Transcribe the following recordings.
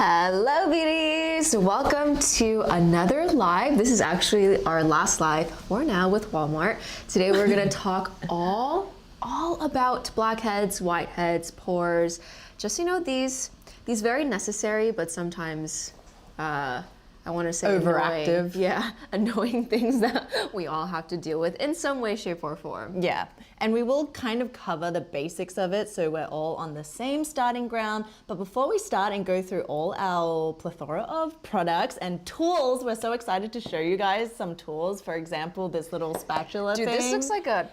Hello beauties! Welcome to another live. This is actually our last live for now with Walmart. Today we're going to talk all about blackheads, whiteheads, pores. Just, you know, these very necessary but sometimes I want to say overactive. Annoying things that we all have to deal with in some way, shape, or form. Yeah, and we will kind of cover the basics of it so we're all on the same starting ground. But before we start and go through all our plethora of products and tools, we're so excited to show you guys some tools. For example, this little spatula thing. Dude, this looks like a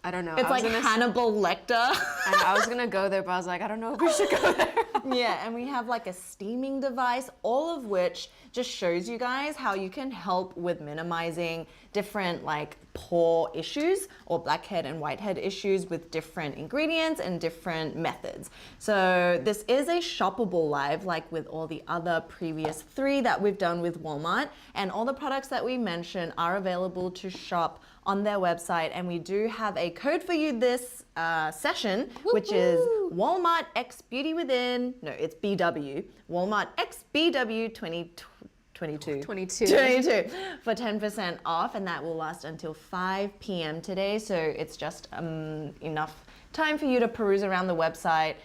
I don't know. It's like Hannibal Lecter. And I was gonna go there, but I was like, I don't know if we should go there. Yeah, and we have like a steaming device, all of which just shows you guys how you can help with minimizing different like pore issues or blackhead and whitehead issues with different ingredients and different methods. So this is a shoppable live like with all the other previous 3 that we've done with Walmart, and all the products that we mentioned are available to shop on their website, and we do have a code for you this session, which is Walmart X Beauty Within, no, it's BW, Walmart X BW 22 for 10% off, and that will last until 5 p.m. today. So it's just enough time for you to peruse around the website,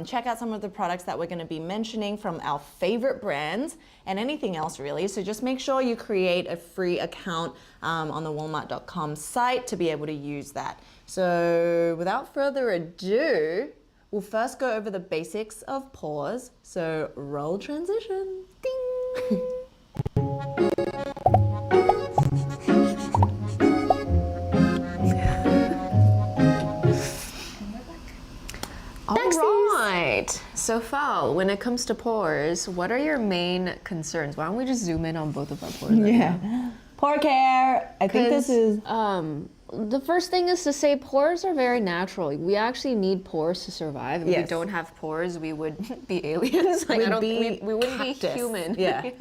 check out some of the products that we're going to be mentioning from our favorite brands and anything else really. So just make sure you create a free account on the walmart.com site to be able to use that. So without further ado, we'll first go over the basics of pores. So roll transition. Ding! Alright, so Fal, when it comes to pores, what are your main concerns? Why don't we just zoom in on both of our pores right now? Pore care. I think this is... the first thing is to say pores are very natural. We actually need pores to survive. If we don't have pores, we would be aliens. Like, we wouldn't be human. Yeah.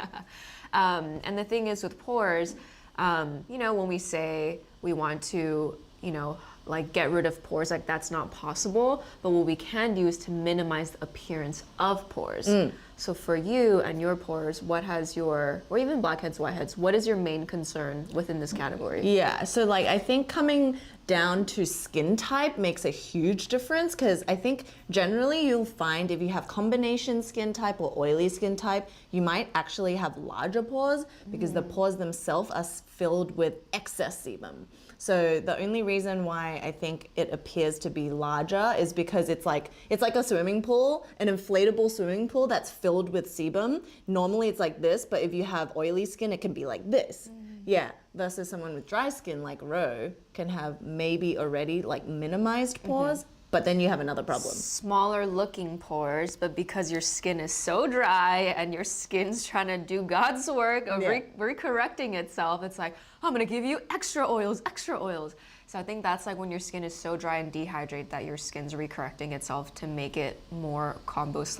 And the thing is with pores, you know, when we say we want to, you know, like get rid of pores, like that's not possible, but what we can do is to minimize the appearance of pores. So for you and your pores, what has your, or even blackheads, whiteheads, what is your main concern within this category? Yeah, so like I think coming down to skin type makes a huge difference, because I think generally you'll find if you have combination skin type or oily skin type, you might actually have larger pores because the pores themselves are filled with excess sebum. So the only reason why I think it appears to be larger is because it's like a swimming pool, an inflatable swimming pool that's filled with sebum. Normally it's like this, but if you have oily skin, it can be like this. Yeah, versus someone with dry skin like Ro can have maybe already like minimized pores, but then you have another problem. Smaller looking pores, but because your skin is so dry and your skin's trying to do God's work of recorrecting itself, it's like, oh, I'm gonna give you extra oils, extra oils. So I think that's like when your skin is so dry and dehydrated that your skin's recorrecting itself to make it more combo /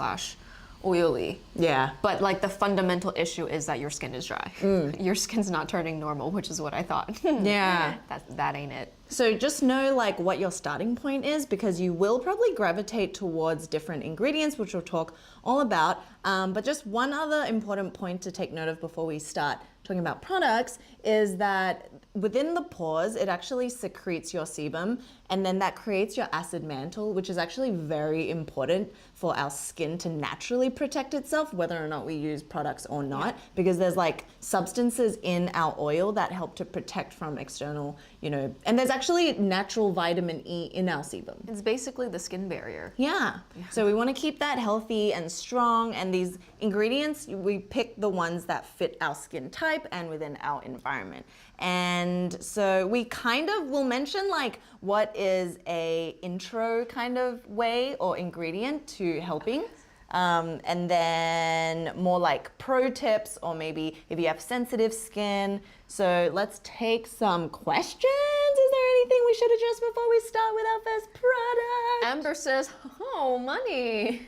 oily. Yeah. But like the fundamental issue is that your skin is dry. Your skin's not turning normal, which is what I thought. Yeah. That ain't it. So just know like what your starting point is, because you will probably gravitate towards different ingredients, which we'll talk all about. But just one other important point to take note of before we start talking about products is that within the pores, it actually secretes your sebum, and then that creates your acid mantle, which is actually very important for our skin to naturally protect itself, whether or not we use products or not, because there's like substances in our oil that help to protect from external, you know, and there's actually natural vitamin E in our sebum. It's basically the skin barrier. Yeah. So we want to keep that healthy and strong, and these ingredients, we pick the ones that fit our skin type and within our environment. And so we kind of will mention like what is a intro kind of way or ingredient to helping. And then more like pro tips, or maybe if you have sensitive skin. So let's take some questions. Is there anything we should address before we start with our first product? Amber says, oh, money.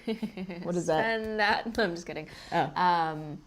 What is that? Spend that. No, I'm just kidding. Oh.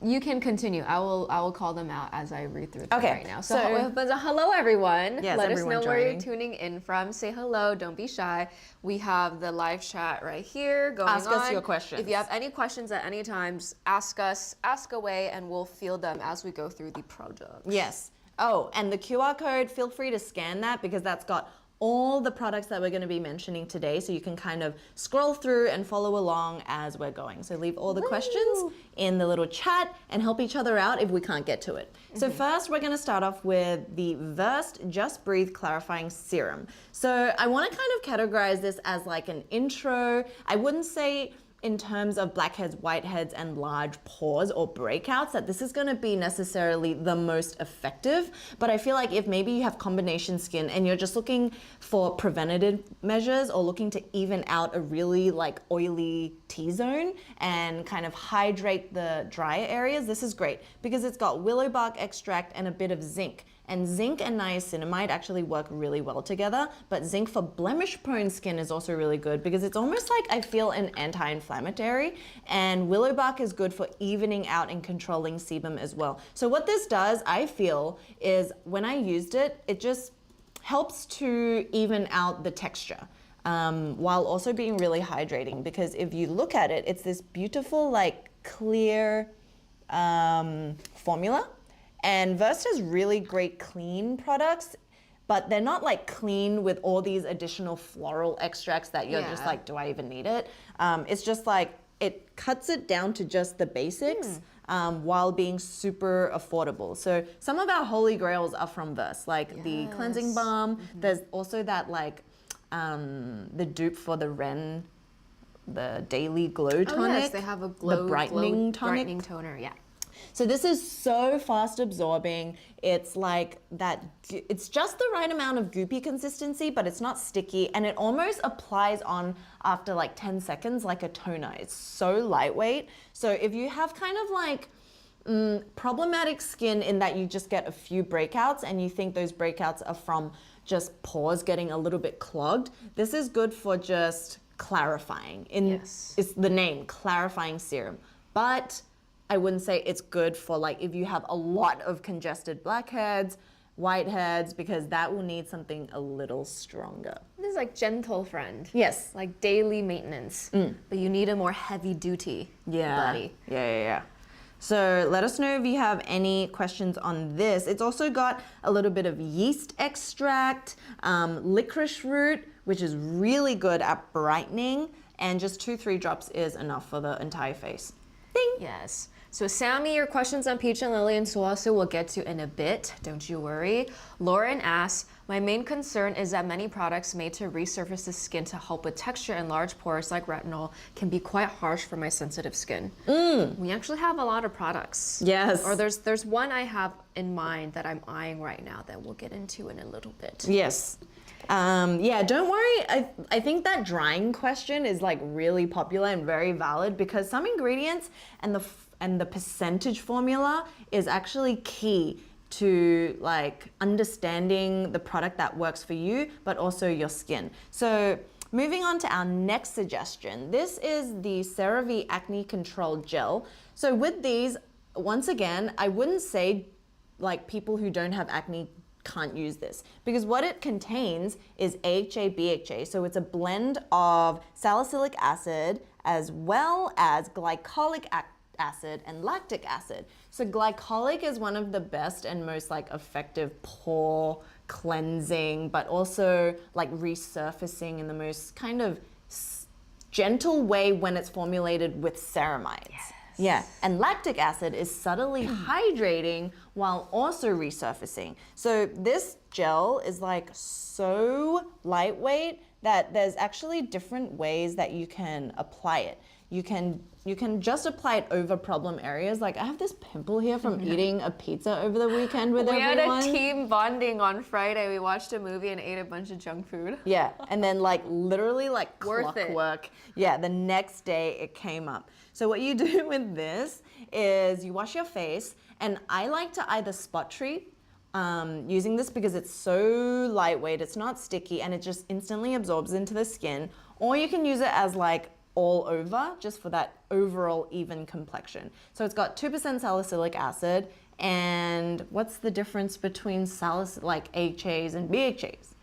You can continue. I will call them out as I read through them Okay, right now. So, so- hello everyone. Yes, Let us everyone know where you're joining. tuning in from. Say hello. Don't be shy. We have the live chat right here going on. Ask us your questions. If you have any questions at any time, just ask us, ask away, and we'll field them as we go through the product. Yes. Oh, and the QR code, feel free to scan that because that's got all the products that we're going to be mentioning today, so you can kind of scroll through and follow along as we're going. So leave all the questions in the little chat and help each other out if we can't get to it. So first we're going to start off with the Versed Just Breathe Clarifying Serum. So I want to kind of categorize this as like an intro. I wouldn't say in terms of blackheads, whiteheads, and large pores or breakouts that this is going to be necessarily the most effective, but I feel like if maybe you have combination skin and you're just looking for preventative measures or looking to even out a really like oily T-zone and kind of hydrate the drier areas, this is great because it's got willow bark extract and a bit of zinc. And zinc and niacinamide actually work really well together, but zinc for blemish-prone skin is also really good because it's almost like I feel an anti-inflammatory, and willow bark is good for evening out and controlling sebum as well. So what this does, I feel, is when I used it, it just helps to even out the texture. While also being really hydrating, because if you look at it, it's this beautiful like clear formula. And Versed has really great clean products, but they're not like clean with all these additional floral extracts that you're just like, do I even need it? It's just like, it cuts it down to just the basics while being super affordable. So some of our holy grails are from Versed, like the cleansing balm. There's also that like, the dupe for the the daily glow tonic. Oh yes, they have a glow, the brightening brightening toner, yeah. So this is so fast absorbing. It's like that, it's just the right amount of goopy consistency, but it's not sticky, and it almost applies on after like 10 seconds like a toner. It's so lightweight. So if you have kind of like problematic skin in that you just get a few breakouts and you think those breakouts are from just pores getting a little bit clogged, this is good for just clarifying. It's the name, clarifying serum. But I wouldn't say it's good for like if you have a lot of congested blackheads, whiteheads, because that will need something a little stronger. This is like gentle friend. Yes. Like daily maintenance, but you need a more heavy duty buddy. Yeah. So let us know if you have any questions on this. It's also got a little bit of yeast extract, licorice root, which is really good at brightening, and just 2-3 drops is enough for the entire face. Ding. Yes. So Sammy, your questions on Peach and Lily and Suasu we'll get to in a bit, don't you worry. Lauren asks, my main concern is that many products made to resurface the skin to help with texture and large pores like retinol can be quite harsh for my sensitive skin. We actually have a lot of products. Yes. Or there's one I have in mind that I'm eyeing right now that we'll get into in a little bit. Yes. Yeah, don't worry. I think that drying question is like really popular and very valid because some ingredients and the percentage formula is actually key to like understanding the product that works for you, but also your skin. So moving on to our next suggestion. This is the CeraVe Acne Control Gel. So with these, once again, I wouldn't say like people who don't have acne can't use this because what it contains is AHA, BHA. So it's a blend of salicylic acid as well as glycolic acid and lactic acid. So glycolic is one of the best and most like effective pore cleansing, but also like resurfacing in the most kind of gentle way when it's formulated with ceramides. Yes. Yeah, and lactic acid is subtly hydrating while also resurfacing. So this gel is like so lightweight that there's actually different ways that you can apply it. You can just apply it over problem areas. Like I have this pimple here from eating a pizza over the weekend with everyone. We had a team bonding on Friday. We watched a movie and ate a bunch of junk food. Yeah, and then like literally like Worth it. clockwork. Yeah, the next day it came up. So what you do with this is you wash your face, and I like to either spot treat using this because it's so lightweight, it's not sticky, and it just instantly absorbs into the skin, or you can use it as like all over, just for that overall even complexion. So it's got 2% salicylic acid. And what's the difference between like AHAs and BHAs?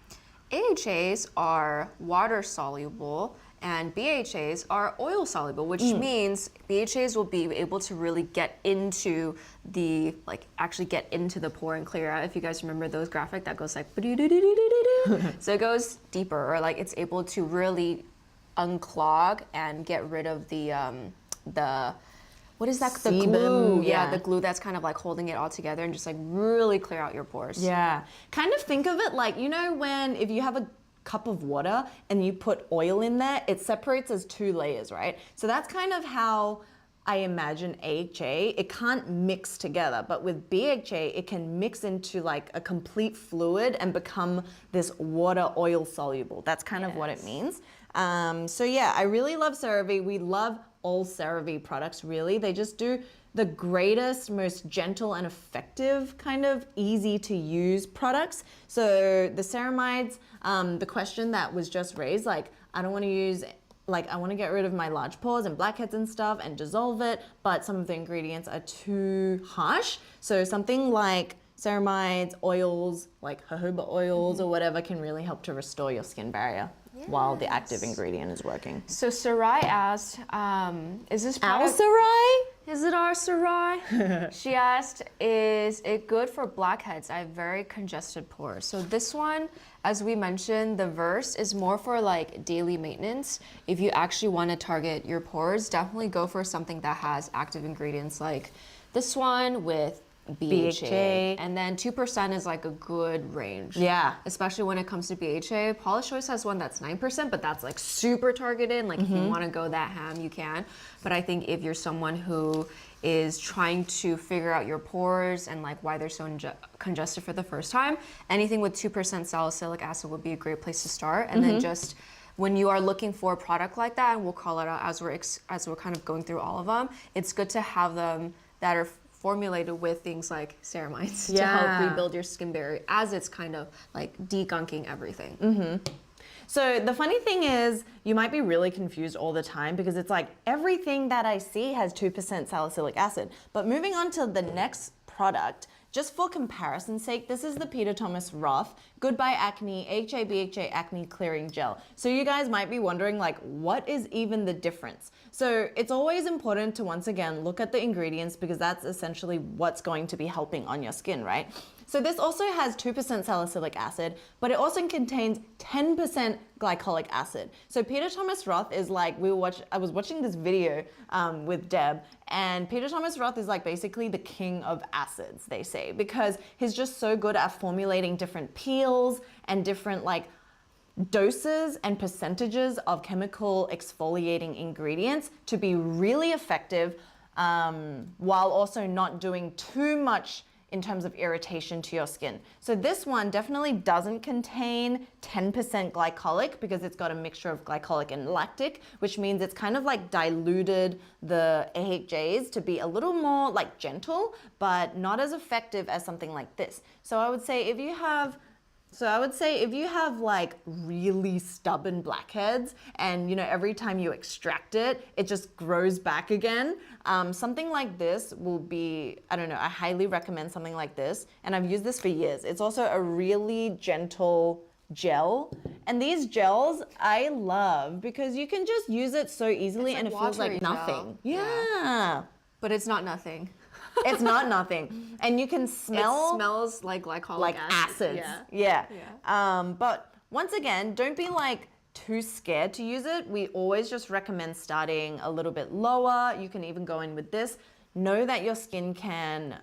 AHAs are water soluble and BHAs are oil soluble, which means BHAs will be able to really get into the, actually get into the pore and clear out. If you guys remember those graphic that goes like, so it goes deeper, or like it's able to really unclog and get rid of the what is that? Sebum, the glue. yeah. The glue that's kind of like holding it all together and just like really clear out your pores. Yeah. Kind of think of it like, you know, when if you have a cup of water and you put oil in there, it separates as 2 layers, right? So that's kind of how I imagine AHA. It can't mix together, but with BHA, it can mix into like a complete fluid and become this water oil soluble. That's kind of what it means. So yeah, I really love CeraVe. We love all CeraVe products, really. They just do the greatest, most gentle and effective, kind of easy to use products. So the ceramides, the question that was just raised, like, I don't want to use, like, I want to get rid of my large pores and blackheads and stuff and dissolve it, but some of the ingredients are too harsh. So something like ceramides, oils, like jojoba oils or whatever can really help to restore your skin barrier while the active ingredient is working. So Sarai asked, is this Our product... Sarai? Is it our Sarai? She asked, is it good for blackheads? I have very congested pores. So this one, as we mentioned, the Verse is more for like daily maintenance. If you actually want to target your pores, definitely go for something that has active ingredients like this one with BHA. And then 2% is like a good range. Yeah. Especially when it comes to BHA. Paula's Choice has one that's 9%, but that's like super targeted. Like if you want to go that ham, you can. But I think if you're someone who is trying to figure out your pores and like why they're so congested for the first time, anything with 2% salicylic acid would be a great place to start. And then just when you are looking for a product like that, and we'll call it out as we're kind of going through all of them, it's good to have them that are formulated with things like ceramides to help rebuild your skin barrier as it's kind of like degunking everything. So the funny thing is, you might be really confused all the time because it's like everything that I see has 2% salicylic acid. But moving on to the next product, just for comparison's sake, this is the Peter Thomas Roth Goodbye Acne AHA BHA Acne Clearing Gel. So you guys might be wondering, like, what is even the difference? So it's always important to, once again, look at the ingredients because that's essentially what's going to be helping on your skin, right? So this also has 2% salicylic acid, but it also contains 10% glycolic acid. So Peter Thomas Roth is like, I was watching this video with Deb, and Peter Thomas Roth is like basically the king of acids, they say, because he's just so good at formulating different peels and different like doses and percentages of chemical exfoliating ingredients to be really effective while also not doing too much in terms of irritation to your skin. So this one definitely doesn't contain 10% glycolic because it's got a mixture of glycolic and lactic, which means it's kind of like diluted the AHAs to be a little more like gentle, but not as effective as something like this. So I would say if you have like really stubborn blackheads and you know every time you extract it, it just grows back again, something like this will be, I don't know, I highly recommend something like this. And I've used this for years. It's also a really gentle gel. And these gels I love because you can just use it so easily and it feels like nothing. Yeah. But it's not nothing. It's not nothing. And you can smell. It smells like glycolic acids. Yeah. But once again, don't be like too scared to use it. We always just recommend starting a little bit lower. You can even go in with this. Know that your skin can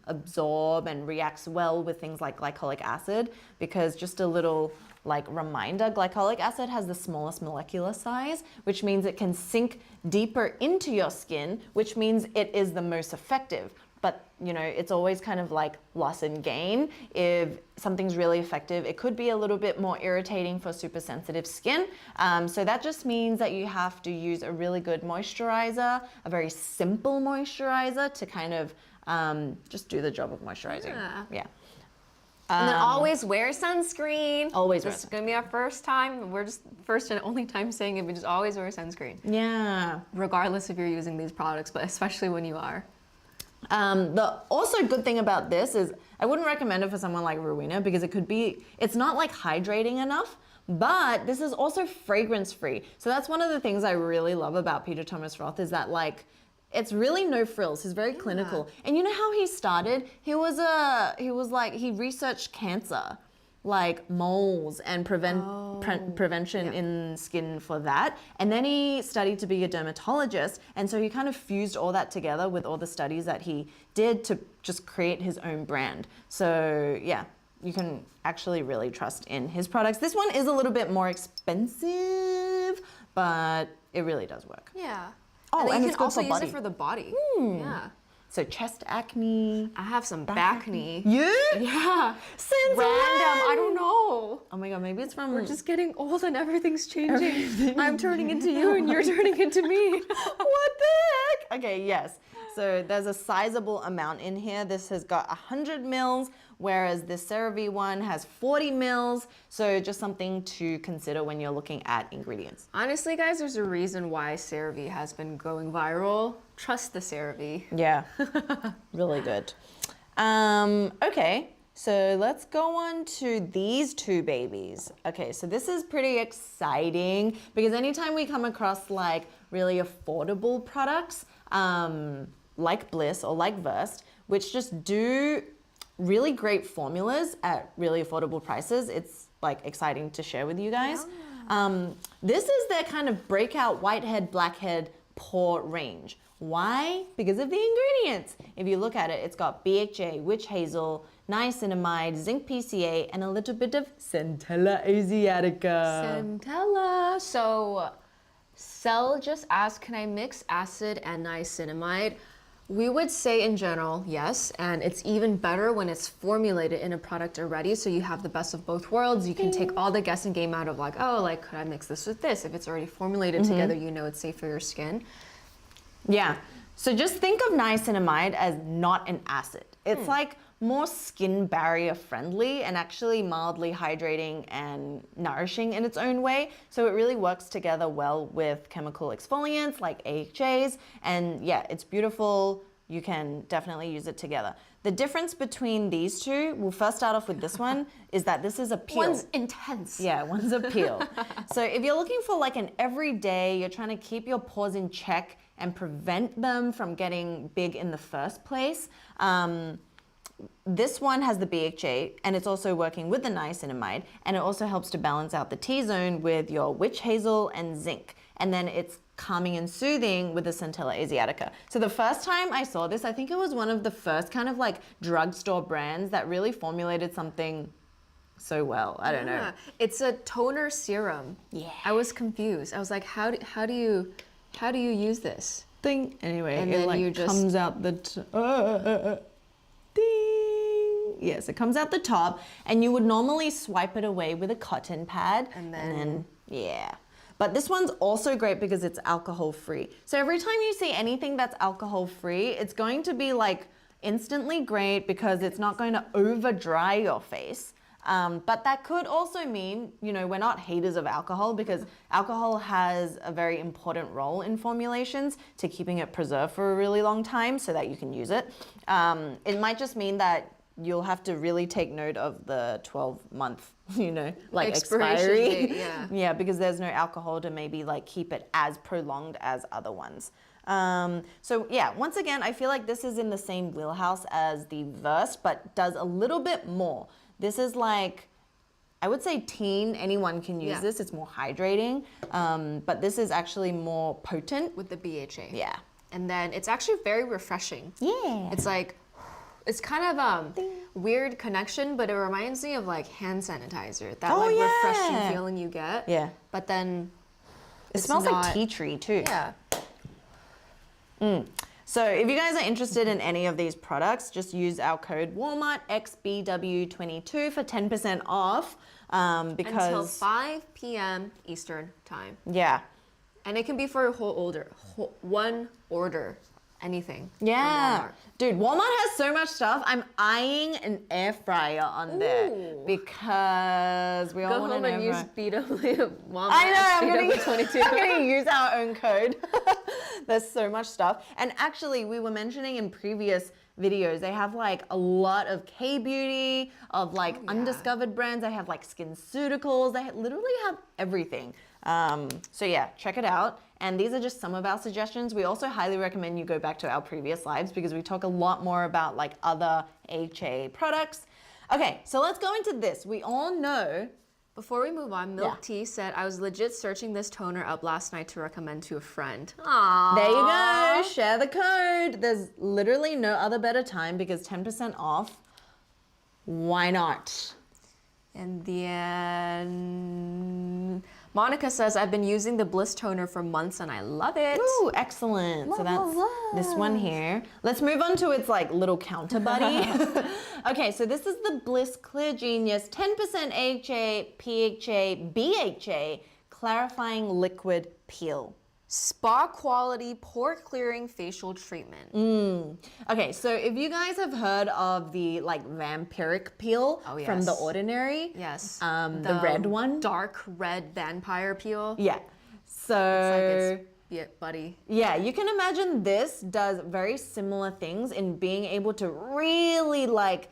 absorb and reacts well with things like glycolic acid, because just a little like reminder, glycolic acid has the smallest molecular size, which means it can sink deeper into your skin, which means it is the most effective. But you know, it's always kind of like loss and gain. If something's really effective, it could be a little bit more irritating for super sensitive skin. So that just means that you have to use a really good moisturizer, a very simple moisturizer to kind of just do the job of moisturizing. Yeah. And then always wear sunscreen. Always wear This is gonna be our first time. We're just first and only time saying it, but just always wear sunscreen. Yeah. Regardless if you're using these products, but especially when you are. The also good thing about this is I wouldn't recommend it for someone like Rowena because it's not like hydrating enough, but this is also fragrance free. So that's one of the things I really love about Peter Thomas Roth is that like, it's really no frills. He's very clinical. And you know how he started? He researched cancer, like moles and prevention in skin for that. And then he studied to be a dermatologist. And so he kind of fused all that together with all the studies that he did to just create his own brand. So yeah, you can actually really trust in his products. This one is a little bit more expensive, but it really does work. Yeah. Oh, and it's you can good also for use body. it for the body. Yeah. So chest acne. I have some back knee. You? Yeah. Since Random. I when? don't know. Oh my god, maybe it's from. We're just getting old and everything's changing. I'm turning into you and you're turning into me. What the heck? Okay, yes. So there's a sizable amount in here. This has got 100 mils, whereas this CeraVe one has 40 mils. So just something to consider when you're looking at ingredients. Honestly, guys, there's a reason why CeraVe has been going viral. Trust the CeraVe. Yeah, really good. Okay, so let's go on to these two babies. Okay, so this is pretty exciting because anytime we come across like really affordable products, like Bliss or like Versed, which just do really great formulas at really affordable prices, it's like exciting to share with you guys. This is their kind of breakout whitehead, blackhead pore range. Why? Because of the ingredients. If you look at it, it's got BHA, witch hazel, niacinamide, zinc PCA, and a little bit of Centella asiatica. Centella. So, Cell just asked, can I mix acid and niacinamide? We would say in general, yes, and it's even better when it's formulated in a product already, so you have the best of both worlds. You can take all the guessing game out of like, oh, like, could I mix this with this? If it's already formulated together, you know it's safe for your skin. Yeah, so just think of niacinamide as not an acid. It's like more skin barrier friendly and actually mildly hydrating and nourishing in its own way. So it really works together well with chemical exfoliants like AHAs. And yeah, it's beautiful. You can definitely use it together. The difference between these two, we'll first start off with this one, is that this is a peel. One's intense. Yeah, one's a peel. So if you're looking for like an everyday, you're trying to keep your pores in check and prevent them from getting big in the first place, this one has the BHA and it's also working with the niacinamide, and it also helps to balance out the T-zone with your witch hazel and zinc. And then it's calming and soothing with the Centella asiatica. So the first time I saw this, I think it was one of the first kind of like drugstore brands that really formulated something so well. I don't know. It's a toner serum. Yeah. I was confused. I was like, how do you use this? Thing. Anyway, And it then like you just- comes out the ding. Yes, it comes out the top, and you would normally swipe it away with a cotton pad, And then yeah. But this one's also great because it's alcohol free. So every time you see anything that's alcohol free, it's going to be like instantly great because it's not going to over dry your face. But that could also mean, you know, we're not haters of alcohol because alcohol has a very important role in formulations to keeping it preserved for a really long time so that you can use it. It might just mean that you'll have to really take note of the 12-month, you know, like Expiration expiry. date, yeah. Yeah, because there's no alcohol to maybe like keep it as prolonged as other ones. So yeah, once again, I feel like this is in the same wheelhouse as the Versed, but does a little bit more. This is like, I would say teen, anyone can use this. It's more hydrating, but this is actually more potent. with the BHA. Yeah. And then it's actually very refreshing. Yeah. It's like, it's kind of weird connection, but it reminds me of like hand sanitizer. That like refreshing feeling you get. Yeah. But then It smells not- like tea tree too. Yeah. So if you guys are interested in any of these products, just use our code Walmart XBW22 for 10% off. Because Until 5 p.m. Eastern time. yeah. And it can be for a one order. anything. Yeah. From Walmart. Dude, Walmart has so much stuff. I'm eyeing an air fryer on there Ooh. because we all Go want home an and air use fryer. BW Walmart. I know, BW22. I'm gonna use our own code. There's so much stuff. And actually, we were mentioning in previous videos, they have like a lot of K-beauty, of like undiscovered brands. They have like SkinCeuticals. They literally have everything. So yeah, check it out. And these are just some of our suggestions. We also highly recommend you go back to our previous lives because we talk a lot more about like other HA products. Okay, so let's go into this. We all know. Before we move on, Milk Tea said, I was legit searching this toner up last night to recommend to a friend. Aww. There you go. Share the code. There's literally no other better time because 10% off. Why not? And then Monica says, I've been using the Bliss toner for months and I love it. Ooh, excellent. So that's this one here. Let's move on to its like little counter buddy. Okay, so this is the Bliss Clear Genius 10% AHA, PHA, BHA clarifying liquid peel. Spa quality pore clearing facial treatment. Okay, so if you guys have heard of the like vampiric peel from The Ordinary, Yes. the red one, Dark red vampire peel. yeah. So It's like it's buddy. yeah, you can imagine this does very similar things in being able to really like,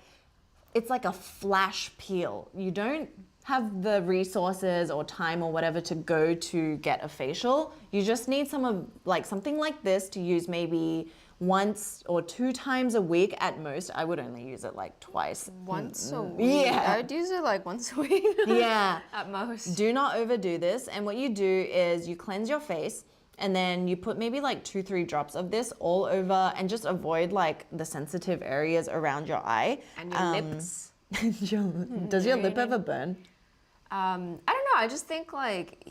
it's like a flash peel. You don't have the resources or time or whatever to go to get a facial. You just need something like this to use maybe once or 2 times a week at most. I would only use it like twice. Once a week. Yeah. I'd use it like once a week. Yeah. At most. Do not overdo this. And what you do is you cleanse your face and then you put maybe like 2-3 drops of this all over and just avoid like the sensitive areas around your eye. And your lips. Does your lip ever burn? I don't know. I just think like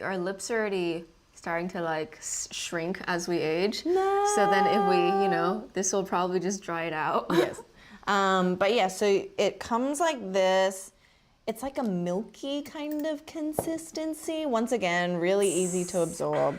our lips are already starting to like shrink as we age. No. So then if we, this will probably just dry it out. Yes. But yeah, so it comes like this. It's like a milky kind of consistency. Once again, really easy to absorb.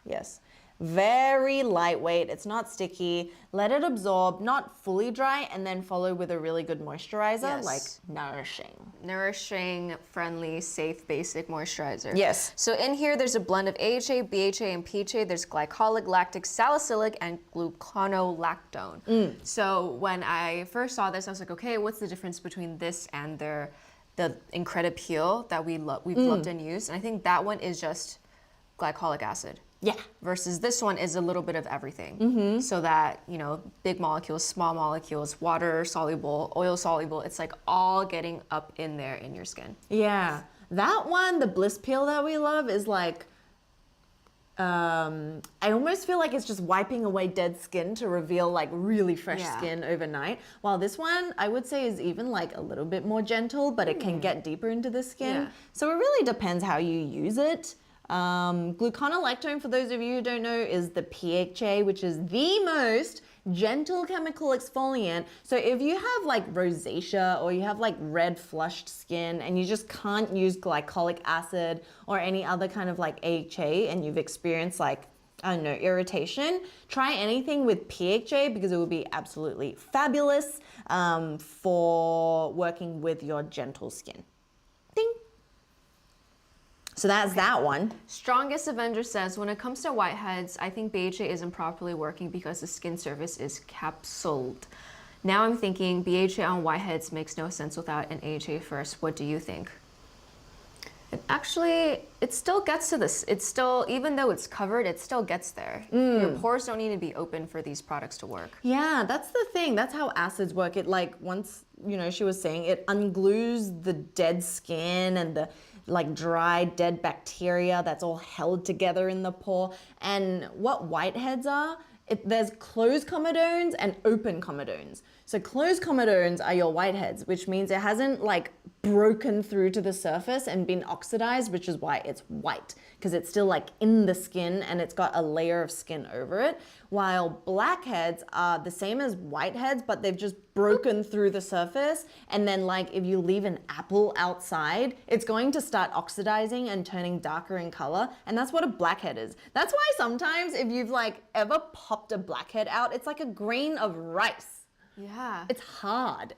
Yes. Very lightweight. It's not sticky. Let it absorb, not fully dry, and then follow with a really good moisturizer, Yes. like nourishing. Nourishing, friendly, safe, basic moisturizer. Yes. So in here, there's a blend of AHA, BHA, and PHA. There's glycolic, lactic, salicylic, and gluconolactone. So when I first saw this, I was like, okay, what's the difference between this and the Incredi Peel that we've loved and used? And I think that one is just glycolic acid. Yeah. Versus this one is a little bit of everything. So that, big molecules, small molecules, water soluble, oil soluble, it's like all getting up in there in your skin. Yeah. That one, the Bliss Peel that we love, is like, I almost feel like it's just wiping away dead skin to reveal like really fresh skin overnight. While this one, I would say, is even like a little bit more gentle, but it can get deeper into the skin. Yeah. So it really depends how you use it. Gluconolactone, for those of you who don't know, is the PHA, which is the most gentle chemical exfoliant. So if you have like rosacea or you have like red flushed skin and you just can't use glycolic acid or any other kind of like AHA and you've experienced like, I don't know, irritation, try anything with PHA because it will be absolutely fabulous for working with your gentle skin. Ding. So that's that one. Strongest Avenger says, when it comes to whiteheads, I think BHA isn't properly working because the skin surface is capsuled. Now I'm thinking BHA on whiteheads makes no sense without an AHA first. What do you think? It still gets to this. It's still, even though it's covered, it still gets there. Your pores don't need to be open for these products to work. Yeah, that's the thing. That's how acids work. It like, once, she was saying, it unglues the dead skin and the like dry, dead bacteria that's all held together in the pore. And what whiteheads are, there's closed comedones and open comedones. So closed comedones are your whiteheads, which means it hasn't like broken through to the surface and been oxidized, which is why it's white, because it's still like in the skin and it's got a layer of skin over it. While blackheads are the same as whiteheads, but they've just broken through the surface. And then like if you leave an apple outside, it's going to start oxidizing and turning darker in color. And that's what a blackhead is. That's why sometimes if you've like ever popped a blackhead out, it's like a grain of rice. Yeah. It's hard.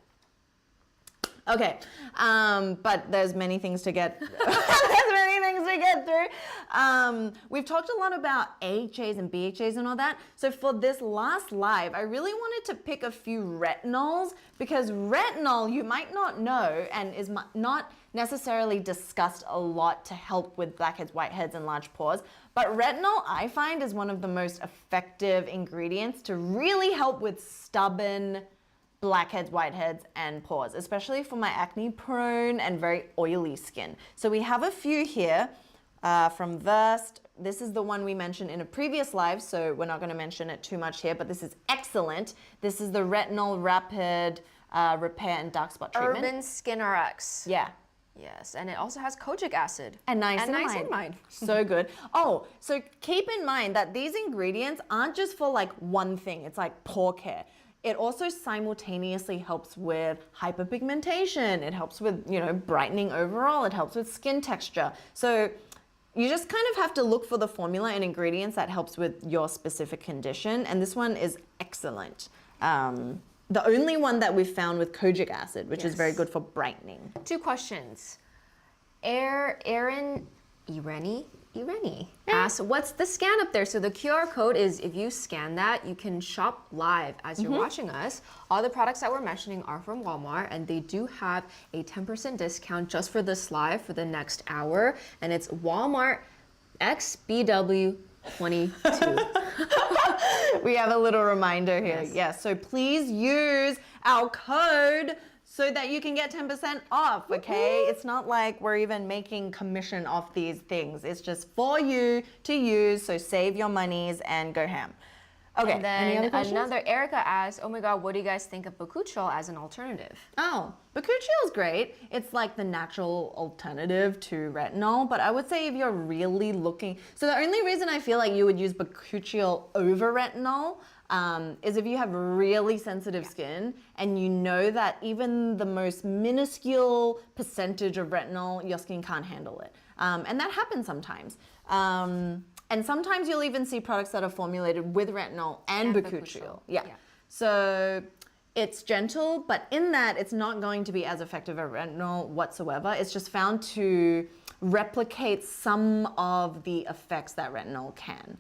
Okay, but there's many things to get. There's many things to get through. We've talked a lot about AHAs and BHAs and all that. So for this last live, I really wanted to pick a few retinols because retinol, you might not know, and is not necessarily discussed a lot to help with blackheads, whiteheads, and large pores. But retinol, I find, is one of the most effective ingredients to really help with stubborn blackheads, whiteheads, and pores, especially for my acne prone and very oily skin. So we have a few here from Versed. This is the one we mentioned in a previous live, so we're not going to mention it too much here, but this is excellent. This is the Retinol Rapid Repair and Dark Spot Treatment. Urban Skin RX. Yeah. Yes, and it also has kojic acid. And niacinamide. So good. Oh, so keep in mind that these ingredients aren't just for like one thing. It's like pore care. It also simultaneously helps with hyperpigmentation. It helps with, you know, brightening overall. It helps with skin texture. So you just kind of have to look for the formula and ingredients that helps with your specific condition. And this one is excellent. The only one that we've found with kojic acid, which is very good for brightening. 2 questions. Ireni asks, what's the scan up there? So the QR code is, if you scan that, you can shop live as you're watching us. All the products that we're mentioning are from Walmart, and they do have a 10% discount just for this live for the next hour. And it's Walmart XBW22. We have a little reminder here. Yes. So please use our code so that you can get 10% off, okay? It's not like we're even making commission off these things. It's just for you to use, so save your monies and go ham. Okay, and then another Erica asks, oh my God, what do you guys think of bakuchiol as an alternative? Oh, bakuchiol is great. It's like the natural alternative to retinol, but I would say if you're really looking, so the only reason I feel like you would use bakuchiol over retinol is if you have really sensitive skin and you know that even the most minuscule percentage of retinol, your skin can't handle it. And that happens sometimes. And sometimes you'll even see products that are formulated with retinol and bakuchiol. Yeah. So it's gentle, but in that it's not going to be as effective as retinol whatsoever. It's just found to replicate some of the effects that retinol can.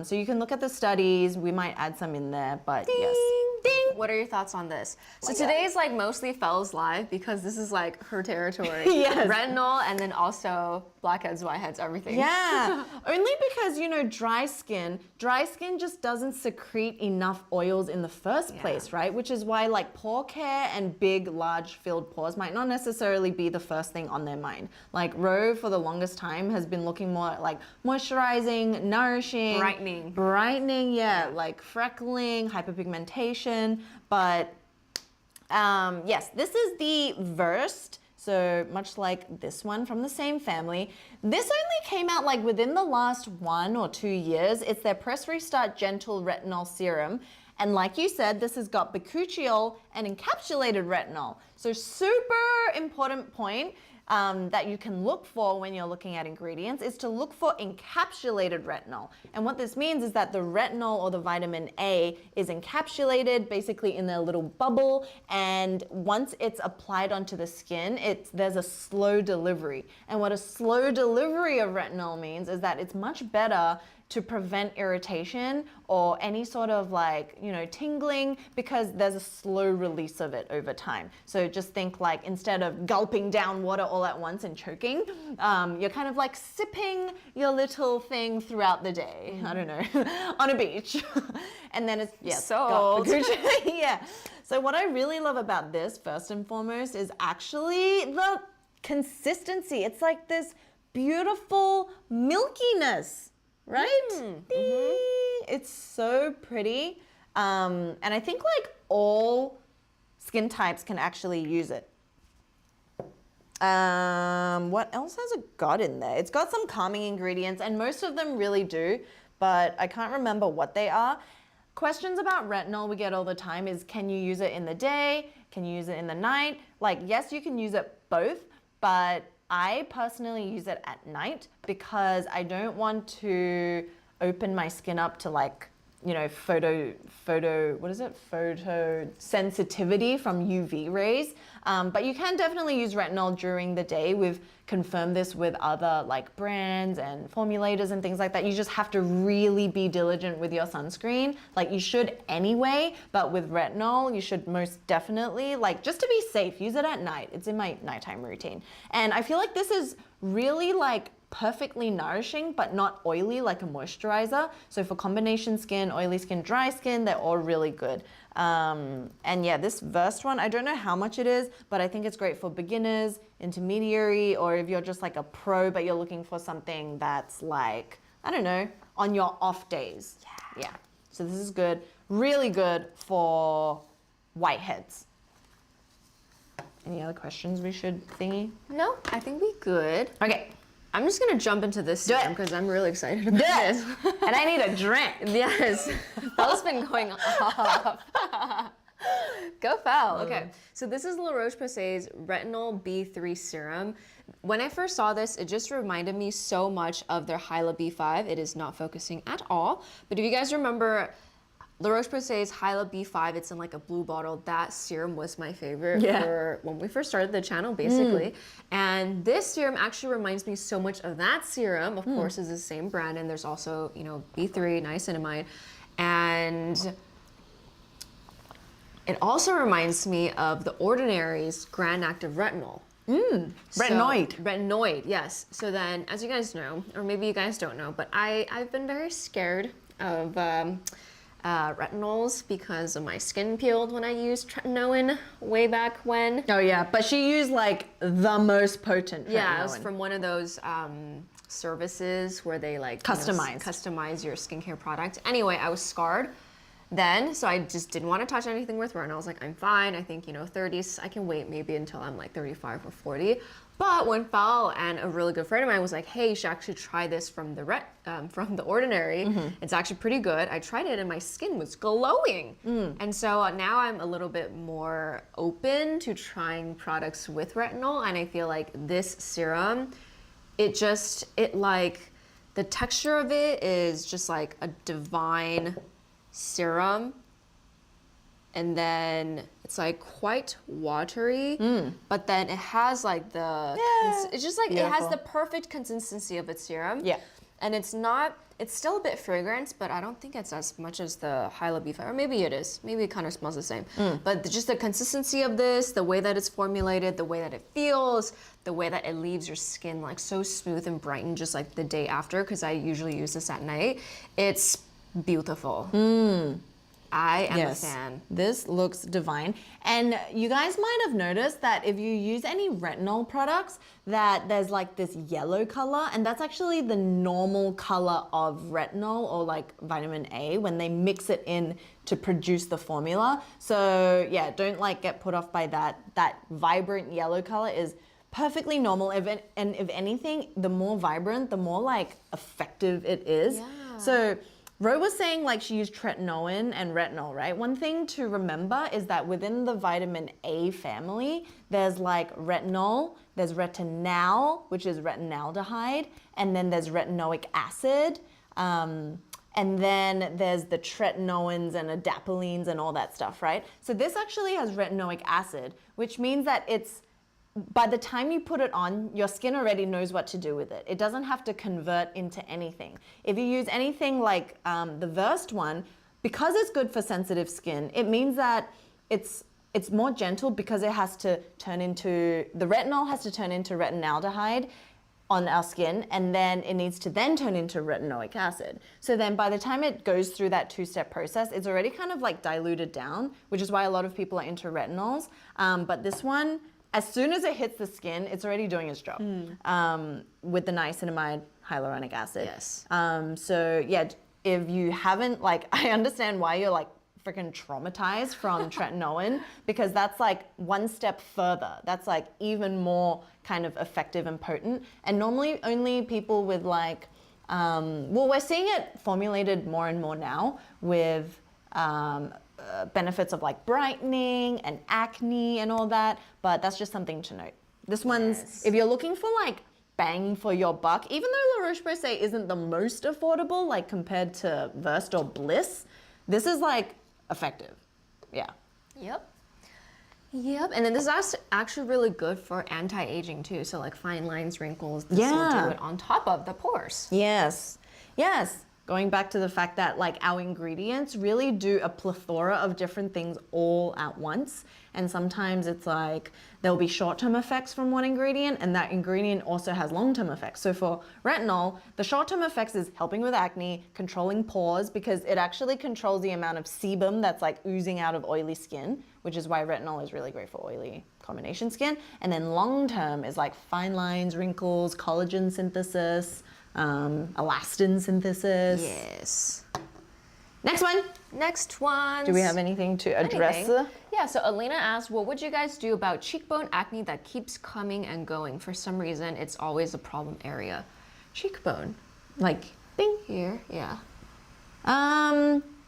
So you can look at the studies. We might add some in there, but yes. Ding! What are your thoughts on this? So today is like mostly Fells live because this is like her territory. Yes. Retinol and then also blackheads, whiteheads, everything. Yeah, only because, you know, dry skin just doesn't secrete enough oils in the first place, right? Which is why like pore care and big, large filled pores might not necessarily be the first thing on their mind. Like Ro for the longest time has been looking more like moisturizing, nourishing, brightening, like freckling, hyperpigmentation. But yes, this is the Versed. So much like this one from the same family. This only came out like within the last 1 or 2 years. It's their Press Restart Gentle Retinol Serum. And like you said, this has got bakuchiol and encapsulated retinol. So super important point that you can look for when you're looking at ingredients is to look for encapsulated retinol. And what this means is that the retinol or the vitamin A is encapsulated basically in their little bubble, and once it's applied onto the skin, there's a slow delivery. And what a slow delivery of retinol means is that it's much better to prevent irritation or any sort of like, you know, tingling, because there's a slow release of it over time. So just think like instead of gulping down water all at once and choking, you're kind of like sipping your little thing throughout the day. I don't know, on a beach. And then it's, sold. Yeah. So what I really love about this, first and foremost, is actually the consistency. It's like this beautiful milkiness. Right? It's so pretty. And I think like all skin types can actually use it. What else has it got in there? It's got some calming ingredients, and most of them really do, but I can't remember what they are. questions about retinol we get all the time is, can you use it in the day? Can you use it in the night? Like, yes, you can use it both, but I personally use it at night because I don't want to open my skin up to like, you know, photo sensitivity from UV rays. But you can definitely use retinol during the day. We've confirmed this with other like brands and formulators and things like that. You just have to really be diligent with your sunscreen. Like you should anyway, but with retinol, you should most definitely, like, just to be safe, use it at night. It's in my nighttime routine. And I feel like this is really like perfectly nourishing, but not oily like a moisturizer. So for combination skin, oily skin, dry skin, they're all really good. And yeah, this Versed one, I don't know how much it is, but I think it's great for beginners, intermediary, or if you're just like a pro, but you're looking for something that's like, I don't know, on your off days. Yeah. So this is good. Really good for whiteheads. Any other questions we should thingy? No, I think we good. Okay. I'm just gonna jump into this serum because I'm really excited about this. And I need a drink. Yes, Belle's been going off. Go Belle. Okay, so this is La Roche-Posay's Retinol B3 serum. When I first saw this, it just reminded me so much of their Hyla B5. It is not focusing at all, but if you guys remember La Roche-Posay's Hyla B5, it's in like a blue bottle. That serum was my favorite for when we first started the channel, basically. And this serum actually reminds me so much of that serum. Of course, is the same brand, and there's also, you know, B3, niacinamide. And it also reminds me of The Ordinary's Grand Active Retinol. Retinoid, yes. So then, as you guys know, or maybe you guys don't know, but I've been very scared of retinols because of my skin peeled when I used tretinoin way back when. Oh yeah, but she used like the most potent tretinoin. Yeah, it was from one of those services where they like customize your skincare product. Anyway, I was scarred then, so I just didn't want to touch anything with retinol. I was like, I'm fine. I think, you know, 30s, I can wait maybe until I'm like 35 or 40. But when Belle and a really good friend of mine was like, hey, you should actually try this from the Ordinary. It's actually pretty good. I tried it and my skin was glowing. And so now I'm a little bit more open to trying products with retinol. And I feel like this serum, it like, the texture of it is just like a divine serum. And then it's like quite watery, but then it has like it's just like, it has the perfect consistency of its serum. Yeah. And it's still a bit fragrant, but I don't think it's as much as the Hyla B5, or maybe it is. Maybe it kind of smells the same. But just the consistency of this, the way that it's formulated, the way that it feels, the way that it leaves your skin like so smooth and brightened just like the day after, because I usually use this at night. It's beautiful. I am a fan. This looks divine. And you guys might have noticed that if you use any retinol products, that there's like this yellow color, and that's actually the normal color of retinol or like vitamin A when they mix it in to produce the formula. So yeah, don't like get put off by that. That vibrant yellow color is perfectly normal. And if anything, the more vibrant, the more like effective it is. Yeah. So Ro was saying like she used tretinoin and retinol, right? One thing to remember is that within the vitamin A family, there's like retinol, there's retinal, which is retinaldehyde, and then there's retinoic acid. And then there's the tretinoins and adapalines and all that stuff, right? So this actually has retinoic acid, which means that by the time you put it on, your skin already knows what to do with it. It doesn't have to convert into anything. If you use anything like the Versed one, because it's good for sensitive skin, it means that it's more gentle because it has to turn into, the retinol has to turn into retinaldehyde on our skin, and then it needs to then turn into retinoic acid. So then by the time it goes through that two-step process, it's already kind of like diluted down, which is why a lot of people are into retinols. But this one, as soon as it hits the skin, it's already doing its job with the niacinamide hyaluronic acid. Yes. So yeah, if you haven't, like, I understand why you're like freaking traumatized from tretinoin, because that's like one step further. That's like even more kind of effective and potent. And normally only people with like, well, we're seeing it formulated more and more now with benefits of like brightening and acne and all that, but that's just something to note. This one's, if you're looking for like bang for your buck, even though La Roche-Posay isn't the most affordable, like compared to Versed or Bliss, this is like effective. Yeah. Yep. Yep, and then this is actually really good for anti-aging too. So like fine lines, wrinkles, this will do it on top of the pores. Yes, yes. Going back to the fact that like our ingredients really do a plethora of different things all at once. And sometimes it's like there'll be short-term effects from one ingredient and that ingredient also has long-term effects. So for retinol, the short-term effects is helping with acne, controlling pores because it actually controls the amount of sebum that's like oozing out of oily skin, which is why retinol is really great for oily combination skin. And then long-term is like fine lines, wrinkles, collagen synthesis, elastin synthesis. Yes. Next one. Next one. Do we have anything to address? Yeah, so Alina asked, what would you guys do about cheekbone acne that keeps coming and going? For some reason, it's always a problem area. Cheekbone. Like, ding. Here, yeah.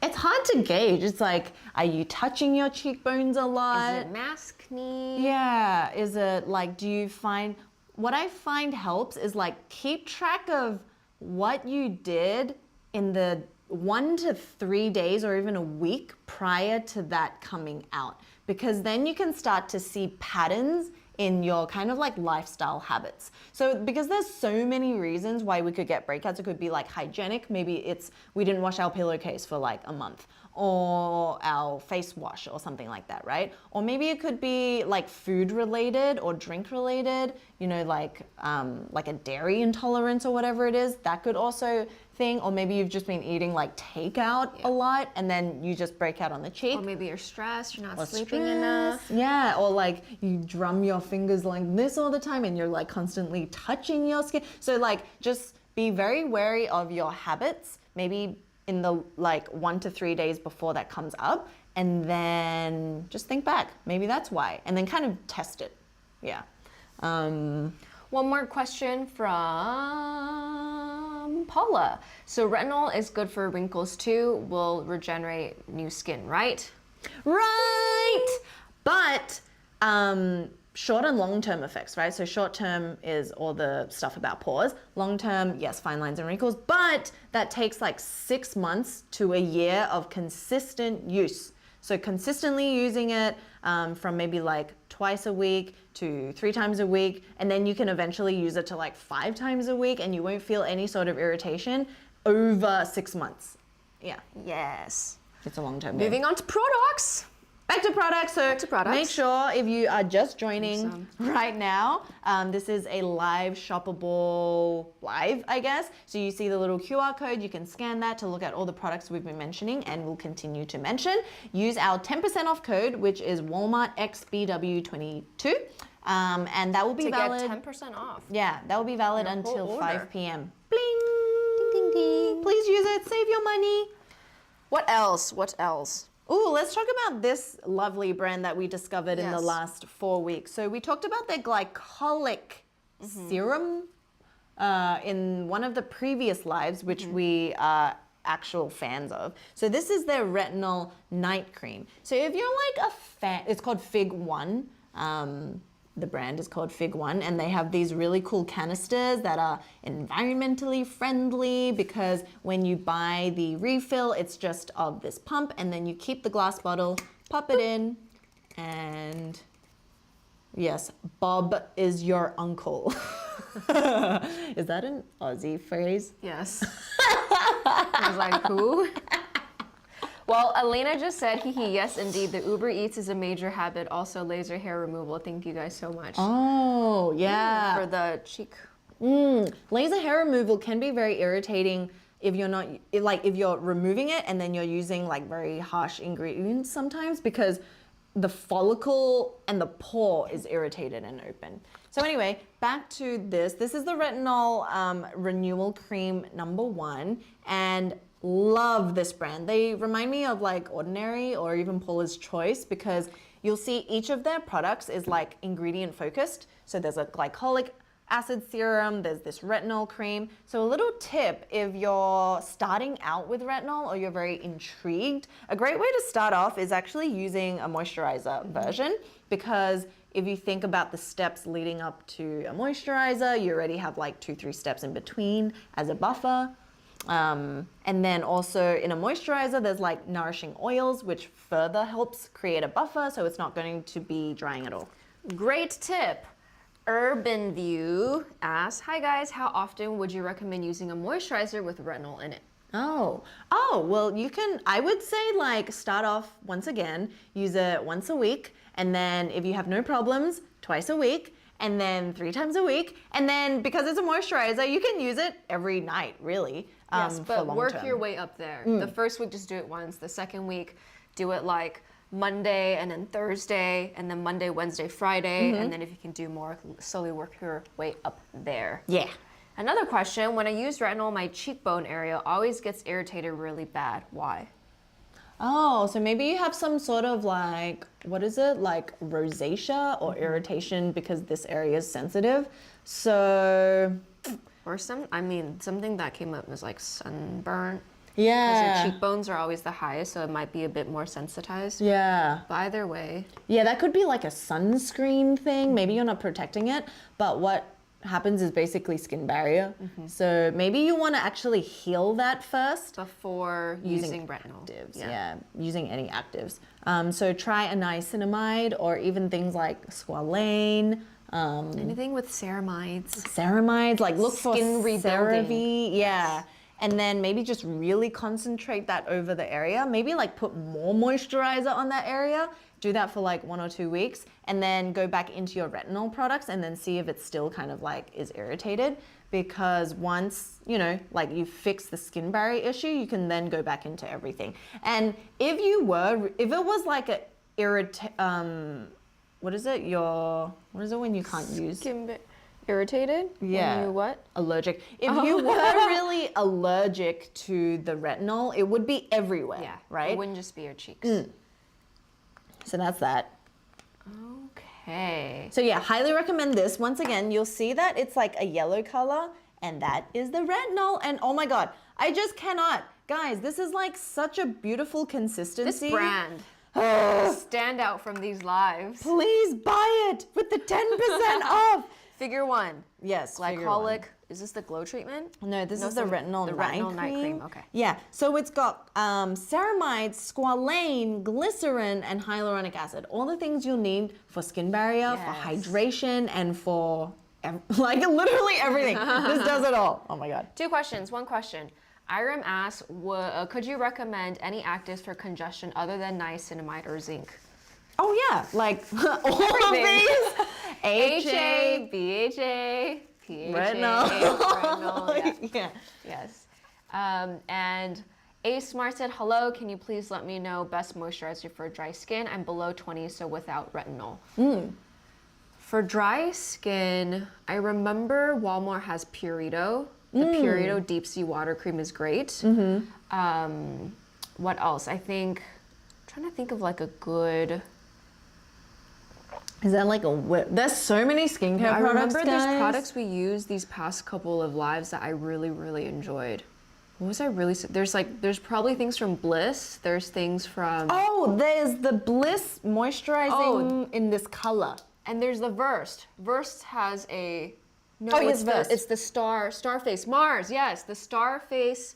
It's hard to gauge. It's like, are you touching your cheekbones a lot? Is it maskne? Yeah. Is it like, do you find, what I find helps is like keep track of what you did in the 1 to 3 days or even a week prior to that coming out, because then you can start to see patterns in your kind of like lifestyle habits. So because there's so many reasons why we could get breakouts, it could be like hygienic, maybe it's we didn't wash our pillowcase for like a month, or our face wash or something like that, right? Or maybe it could be like food related or drink related, you know, like a dairy intolerance or whatever it is, that could also thing. Or maybe you've just been eating like takeout a lot and then you just break out on the cheek. Or maybe you're stressed, you're not sleeping enough. Yeah, or like you drum your fingers like this all the time and you're like constantly touching your skin. So like just be very wary of your habits, maybe in the like 1 to 3 days before that comes up, and then just think back, maybe that's why, and then kind of test it. Yeah. One more question from Paula. So retinol is good for wrinkles too, will regenerate new skin, right? Right, but short and long-term effects, right? So short-term is all the stuff about pores. Long-term, yes, fine lines and wrinkles, but that takes like 6 months to a year of consistent use. So consistently using it from maybe like twice a week to 3 times a week, and then you can eventually use it to like 5 times a week and you won't feel any sort of irritation over 6 months. Yeah. Yes. It's a long-term. Moving on to products. Back to products. So make sure if you are just joining right now, this is a live shoppable live, I guess. So you see the little QR code, you can scan that to look at all the products we've been mentioning and we'll continue to mention. Use our 10% off code, which is Walmart XBW22. And that will be valid. To get 10% off. Yeah, that will be valid until 5 p.m. Bling! Ding, ding, ding. Please use it, save your money. What else? What else? Ooh, let's talk about this lovely brand that we discovered in the last 4 weeks. So we talked about their glycolic serum in one of the previous lives, which we are actual fans of. So this is their retinol night cream. So if you're like a fan, it's called Fig One. The brand is called Fig One, and they have these really cool canisters that are environmentally friendly because when you buy the refill, it's just of this pump, and then you keep the glass bottle, pop it in, and yes, Bob is your uncle. Is that an Aussie phrase? Yes. I was like, who? Well, Elena just said, yes, indeed. The Uber Eats is a major habit. Also, laser hair removal. Thank you guys so much. Oh, yeah. For the cheek. Laser hair removal can be very irritating if you're not, if you're removing it and then you're using like very harsh ingredients sometimes, because the follicle and the pore is irritated and open. So anyway, back to this. This is the Retinol Renewal Cream #1, and love this brand. They remind me of like Ordinary or even Paula's Choice, because you'll see each of their products is like ingredient focused. So there's a glycolic acid serum, there's this retinol cream. So a little tip, if you're starting out with retinol or you're very intrigued, a great way to start off is actually using a moisturizer version, because if you think about the steps leading up to a moisturizer, you already have like 2-3 steps in between as a buffer. And then also in a moisturizer, there's like nourishing oils, which further helps create a buffer, so it's not going to be drying at all. Great tip. Urban View asks, hi guys, how often would you recommend using a moisturizer with retinol in it? Oh, well, you can, I would say like start off once again, use it once a week. And then if you have no problems, twice a week. And then 3 times a week. And then because it's a moisturizer, you can use it every night, really. Yes, but work term. your way up there. The first week, just do it once. The second week, do it like Monday and then Thursday, and then Monday, Wednesday, Friday. And then if you can do more, slowly work your way up there. Yeah. Another question, when I use retinol, my cheekbone area always gets irritated really bad. Why? Oh, so maybe you have some sort of like, what is it? Like rosacea or irritation because this area is sensitive. So, Or something that came up was like sunburn. yeah. Because your cheekbones are always the highest, so it might be a bit more sensitized. Yeah. But either way. Yeah, that could be like a sunscreen thing. Maybe you're not protecting it, but what happens is basically skin barrier. So maybe you want to actually heal that first. Before using retinol. Actives, yeah, using any actives. So try a niacinamide or even things like squalane. Anything with ceramides. Ceramides, like look for Skin rebuilding. CeraVe, yeah. And then maybe just really concentrate that over the area. Maybe like put more moisturizer on that area. Do that for like 1 or 2 weeks and then go back into your retinol products and then see if it's still kind of like is irritated. Because once, you know, like you fix the skin barrier issue, you can then go back into everything. And if it was like a what is it when you can't use? Irritated? Yeah. When you what? Allergic. If you were really allergic to the retinol, it would be everywhere, Yeah. right? It wouldn't just be your cheeks. So that's that. Okay. So yeah, highly recommend this. Once again, you'll see that it's like a yellow color, and that is the retinol. And oh my God, I just cannot. Guys, this is like such a beautiful consistency. This brand stand out from these lives. Please buy it with the 10% off. Figure 1. Yes, figure one. Glycolic. Is this the glow treatment? No, this is the retinol night cream. Okay. Yeah, so it's got ceramide, squalane, glycerin, and hyaluronic acid. All the things you'll need for skin barrier, for hydration, and for like literally everything. This does it all. Oh my God. 2 questions. 1 question. Iram asks, could you recommend any actives for congestion other than niacinamide or zinc? Oh yeah, like all of these. HA, BHA, PHA, retinol. Yeah. Yes. And A Smart said, hello, can you please let me know best moisturizer for dry skin? I'm below 20, so without retinol. For dry skin, I remember Walmart has Purito. The Purito Deep Sea Water Cream is great. What else? I'm trying to think of like a good... Is that like there's so many skincare I products, remember guys. there's products we used these past couple of lives that I really, really enjoyed. What was I really... There's probably things from Bliss. There's things from... Oh, there's the Bliss moisturizing in this color. And there's the Versed. Versed has a... No, Oh, yes, it's Versed. it's the Starface. Mars, yes. The Starface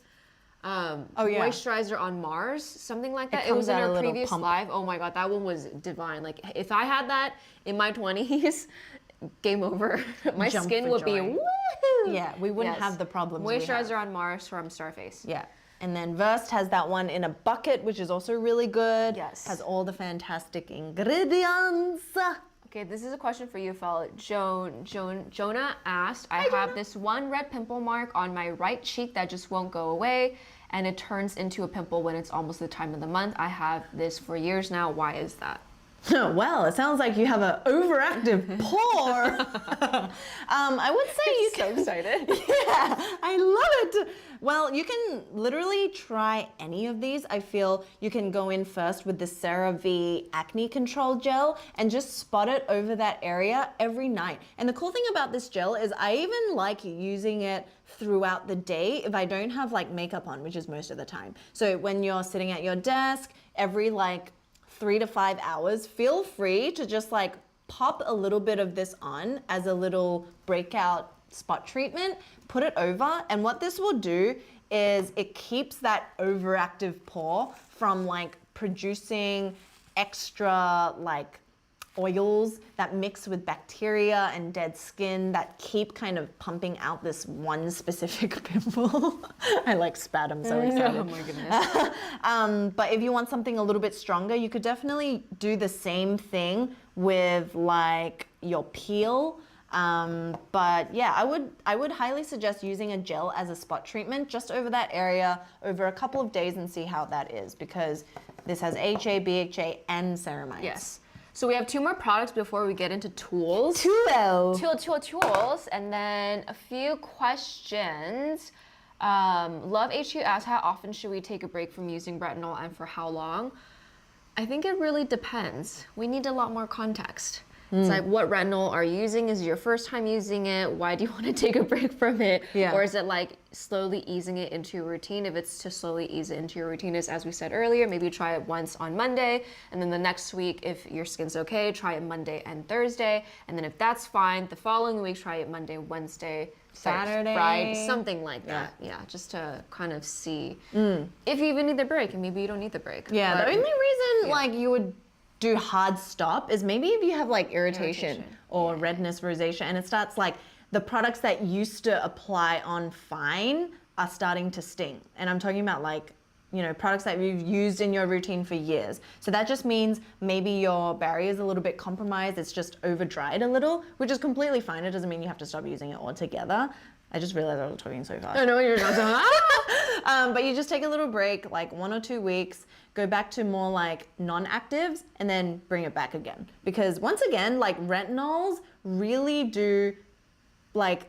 moisturizer on Mars. Something like that. It was in comes out a our little previous pump. live. Oh my God, that one was divine. Like, if I had that in my 20s, game over. My Jump skin for would be joy. woohoo. Yeah, we wouldn't have the problems we have. Moisturizer on Mars from Starface. Yeah. And then Versed has that one in a bucket, which is also really good. Yes. Has all the fantastic ingredients. Okay, this is a question for you, fella. Jonah asked, I have this one red pimple mark on my right cheek that just won't go away, and it turns into a pimple when it's almost the time of the month. I have this for years now. Why is that? Well, it sounds like you have an overactive pore. I would say you So can. excited. Yeah, I love it. Well, you can literally try any of these. I feel you can go in first with the CeraVe Acne Control Gel and just spot it over that area every night. And the cool thing about this gel is I even like using it throughout the day if I don't have like makeup on, which is most of the time. So when you're sitting at your desk, every like 3 to 5 hours, feel free to just like pop a little bit of this on as a little breakout spot treatment, put it over, and what this will do is it keeps that overactive pore from like producing extra like oils that mix with bacteria and dead skin that keep kind of pumping out this one specific pimple. I like spat, I'm so excited. Oh my goodness. But if you want something a little bit stronger, you could definitely do the same thing with like your peel. But yeah, I would highly suggest using a gel as a spot treatment just over that area over a couple of days and see how that is, because this has HA, BHA, and ceramides. Yes. So we have 2 more products before we get into tools. Tools, and then a few questions. Love HU asks, how often should we take a break from using retinol and for how long? I think it really depends. We need a lot more context. It's like, what retinol are you using? Is it your first time using it? Why do you want to take a break from it? Yeah. Or is it like slowly easing it into your routine? If it's to slowly ease it into your routine, is, as we said earlier, maybe try it once on Monday, and then the next week, if your skin's okay, try it Monday and Thursday. And then if that's fine, the following week, try it Monday, Wednesday, Saturday. Friday, something like that. Yeah, just to kind of see if you even need the break, and maybe you don't need the break. Yeah, But the only reason like you would do hard stop is maybe if you have like irritation or redness, rosacea, and it starts like the products that used to apply on fine are starting to sting. And I'm talking about like, you know, products that you've used in your routine for years. So that just means maybe your barrier is a little bit compromised. It's just over dried a little, which is completely fine. It doesn't mean you have to stop using it altogether. I just realized I was talking so fast. I know you're not. But you just take a little break, like 1 or 2 weeks, go back to more like non-actives, and then bring it back again. Because once again, like retinols really do, like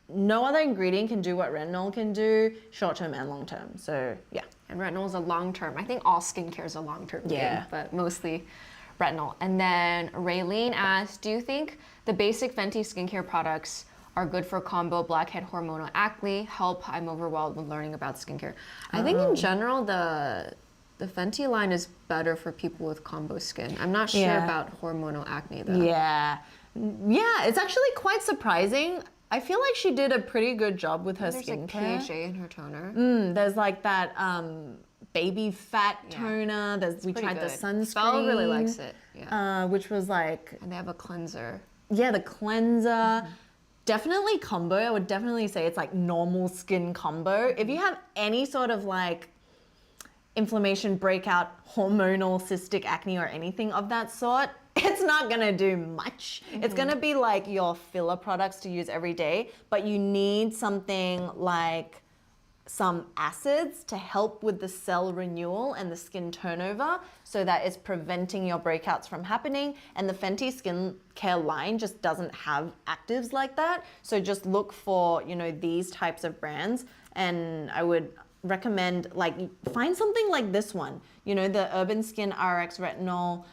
no other ingredient can do what retinol can do, short-term and long-term. So yeah. And retinol is a long-term. I think all skincare is a long-term Yeah. thing, but mostly retinol. And then Raylene asked, do you think the basic Fenty skincare products are good for combo blackhead hormonal acne? Help, I'm overwhelmed with learning about skincare. I think in general, the Fenty line is better for people with combo skin. I'm not sure about hormonal acne though. Yeah. Yeah, it's actually quite surprising. I feel like she did a pretty good job with her There's like skincare. PHA in her toner. There's like that baby fat toner. We Pretty tried the good. sunscreen. Belle really likes it. Yeah. Which was like, And they have a cleanser. yeah, the cleanser. Definitely combo. I would definitely say it's like normal skin combo. If you have any sort of like inflammation, breakout, hormonal, cystic acne, or anything of that sort, it's not gonna do much. It's gonna be like your filler products to use every day, but you need something like some acids to help with the cell renewal and the skin turnover, so that it's preventing your breakouts from happening. And the Fenty skincare line just doesn't have actives like that. So just look for, you know, these types of brands, and I would recommend like find something like this one, you know, the Urban Skin RX Retinol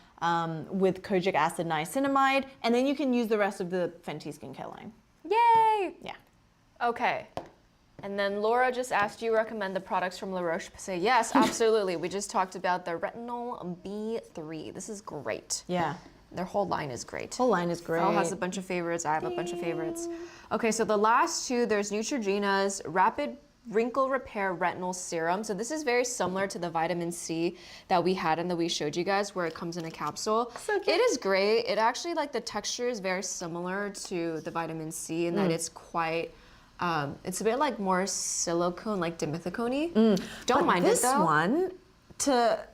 with kojic acid niacinamide, and then you can use the rest of the Fenty skincare line. Yay! Yeah. Okay. And then Laura just asked, do you recommend the products from La Roche-Posay? Yes, absolutely. We just talked about the Retinol B3. This is great. Yeah. Their whole line is great. Whole line is great. Elle has a bunch of favorites. I have a bunch of favorites. Okay, so the last two, there's Neutrogena's Rapid Wrinkle Repair Retinol Serum. So this is very similar to the vitamin C that we had and that we showed you guys, where it comes in a capsule. So cute. It is great. It actually, like, the texture is very similar to the vitamin C in that it's quite, it's a bit like more silicone, like dimethicone-y. Don't mind this it though. one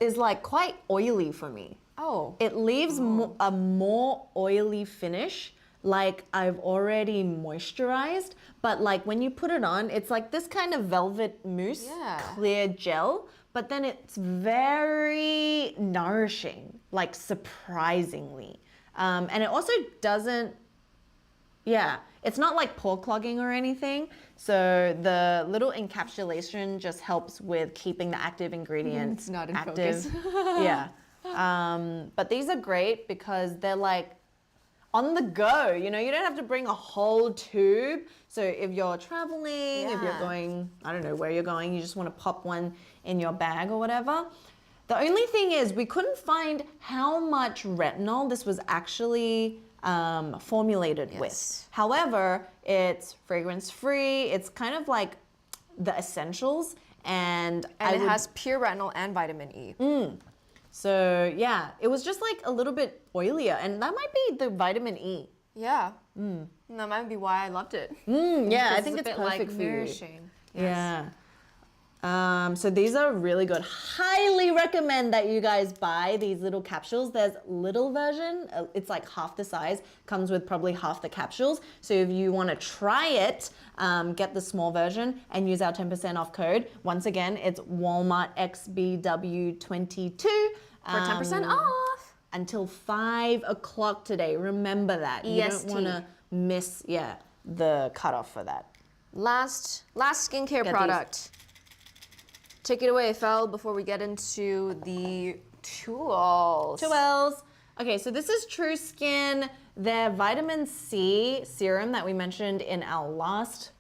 is like quite oily for me. Oh. It leaves a more oily finish, like I've already moisturized, but like when you put it on, it's like this kind of velvet mousse, Yeah. clear gel, but then it's very nourishing, like surprisingly. And it also doesn't, yeah, it's not like pore clogging or anything. So the little encapsulation just helps with keeping the active ingredient It's not in active. focus. Yeah. But these are great because they're like on the go, you know, you don't have to bring a whole tube. So if you're traveling, if you're Yeah. going, I don't know where you're going, you just want to pop one in your bag or whatever. The only thing is we couldn't find how much retinol this was actually formulated with. Yes. However, it's fragrance free. It's kind of like the essentials, and And it has pure retinol and vitamin E. So yeah, it was just like a little bit oilier, and that might be the vitamin E. Yeah. And that might be why I loved it. Yeah, I Because think a it's bit perfect like for you. nourishing. Yeah. So these are really good. Highly recommend that you guys buy these little capsules. There's little version. It's like half the size. Comes with probably half the capsules. So if you want to try it, get the small version and use our 10% off code. Once again, it's Walmart XBW22 For 10% off. until 5 o'clock today. Remember that. You EST. don't want to miss, the cutoff for that. Last skincare Get product. Take it away, Fel, before we get into the tools. Tools. Okay, so this is True Skin, their vitamin C serum that we mentioned in our last,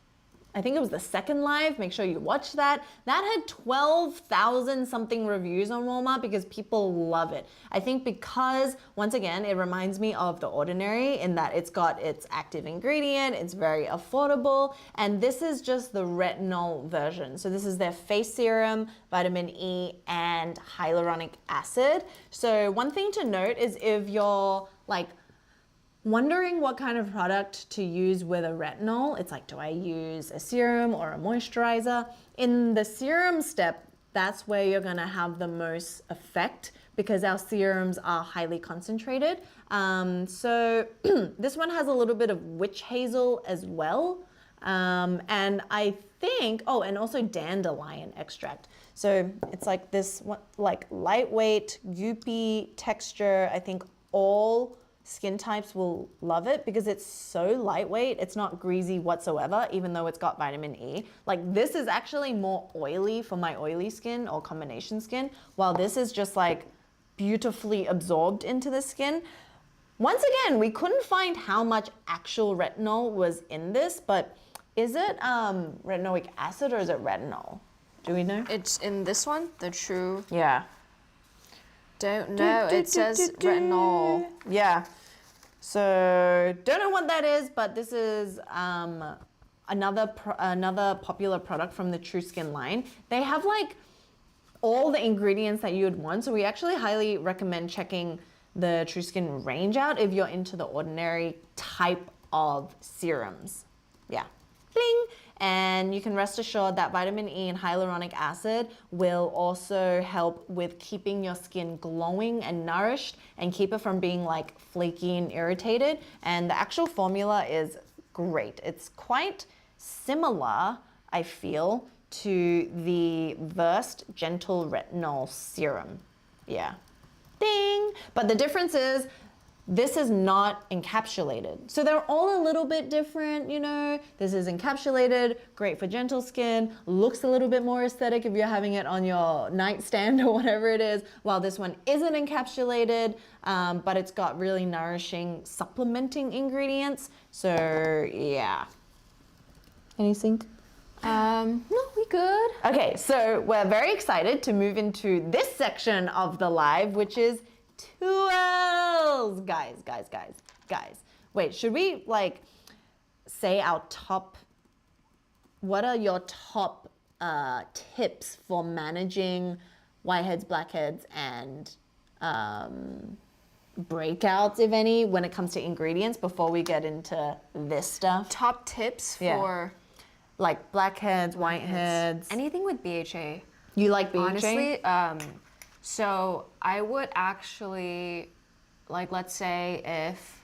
I think it was the second live. Make sure you watch that. That had 12,000 something reviews on Walmart because people love it. I think because, once again, it reminds me of The Ordinary in that it's got its active ingredient, it's very affordable, and this is just the retinol version. So this is their face serum, vitamin E, and hyaluronic acid. So one thing to note is if you're like wondering what kind of product to use with a retinol, it's like, do I use a serum or a moisturizer? In the serum step, that's where you're gonna have the most effect because our serums are highly concentrated. So this one has a little bit of witch hazel as well. And I think, oh, and also dandelion extract. So it's like this, like lightweight, goopy texture. I think all skin types will love it because it's so lightweight. It's not greasy whatsoever, even though it's got vitamin E. Like this is actually more oily for my oily skin or combination skin, while this is just like beautifully absorbed into the skin. Once again, we couldn't find how much actual retinol was in this, but is it retinoic acid or is it retinol? Do we know? It's in this one, the True. Yeah. Don't know. It says retinol. Yeah. So don't know what that is, but this is another popular product from the True Skin line. They have like all the ingredients that you would want. So we actually highly recommend checking the True Skin range out if you're into the Ordinary type of serums. Yeah. Bling. And you can rest assured that vitamin E and hyaluronic acid will also help with keeping your skin glowing and nourished and keep it from being like flaky and irritated. And the actual formula is great. It's quite similar, I feel, to the Versed Gentle Retinol Serum. Yeah. Ding! But the difference is this is not encapsulated. So they're all a little bit different, you know. This is encapsulated, great for gentle skin, looks a little bit more aesthetic if you're having it on your nightstand or whatever it is, while this one isn't encapsulated, but it's got really nourishing supplementing ingredients. So yeah. Anything? No, we good. Okay, so we're very excited to move into this section of the live, which is tools. Guys. Wait, should we like say our top, what are your top tips for managing whiteheads, blackheads, and breakouts, if any, when it comes to ingredients before we get into this stuff? Top tips Yeah. for Like blackheads, whiteheads. anything with BHA. You like BHA? Honestly, so I would actually, like, let's say if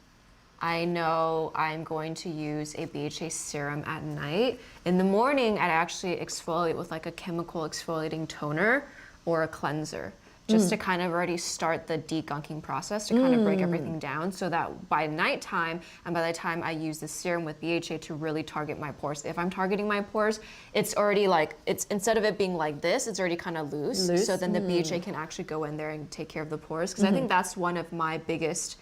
I know I'm going to use a BHA serum at night, in the morning I'd actually exfoliate with like a chemical exfoliating toner. or a cleanser, just to kind of already start the degunking process, to kind of break everything down, so that by nighttime and by the time I use the serum with BHA to really target my pores. If I'm targeting my pores, it's already like, it's instead of it being like this, it's already kind of loose. So then the BHA can actually go in there and take care of the pores. Because I think that's one of my biggest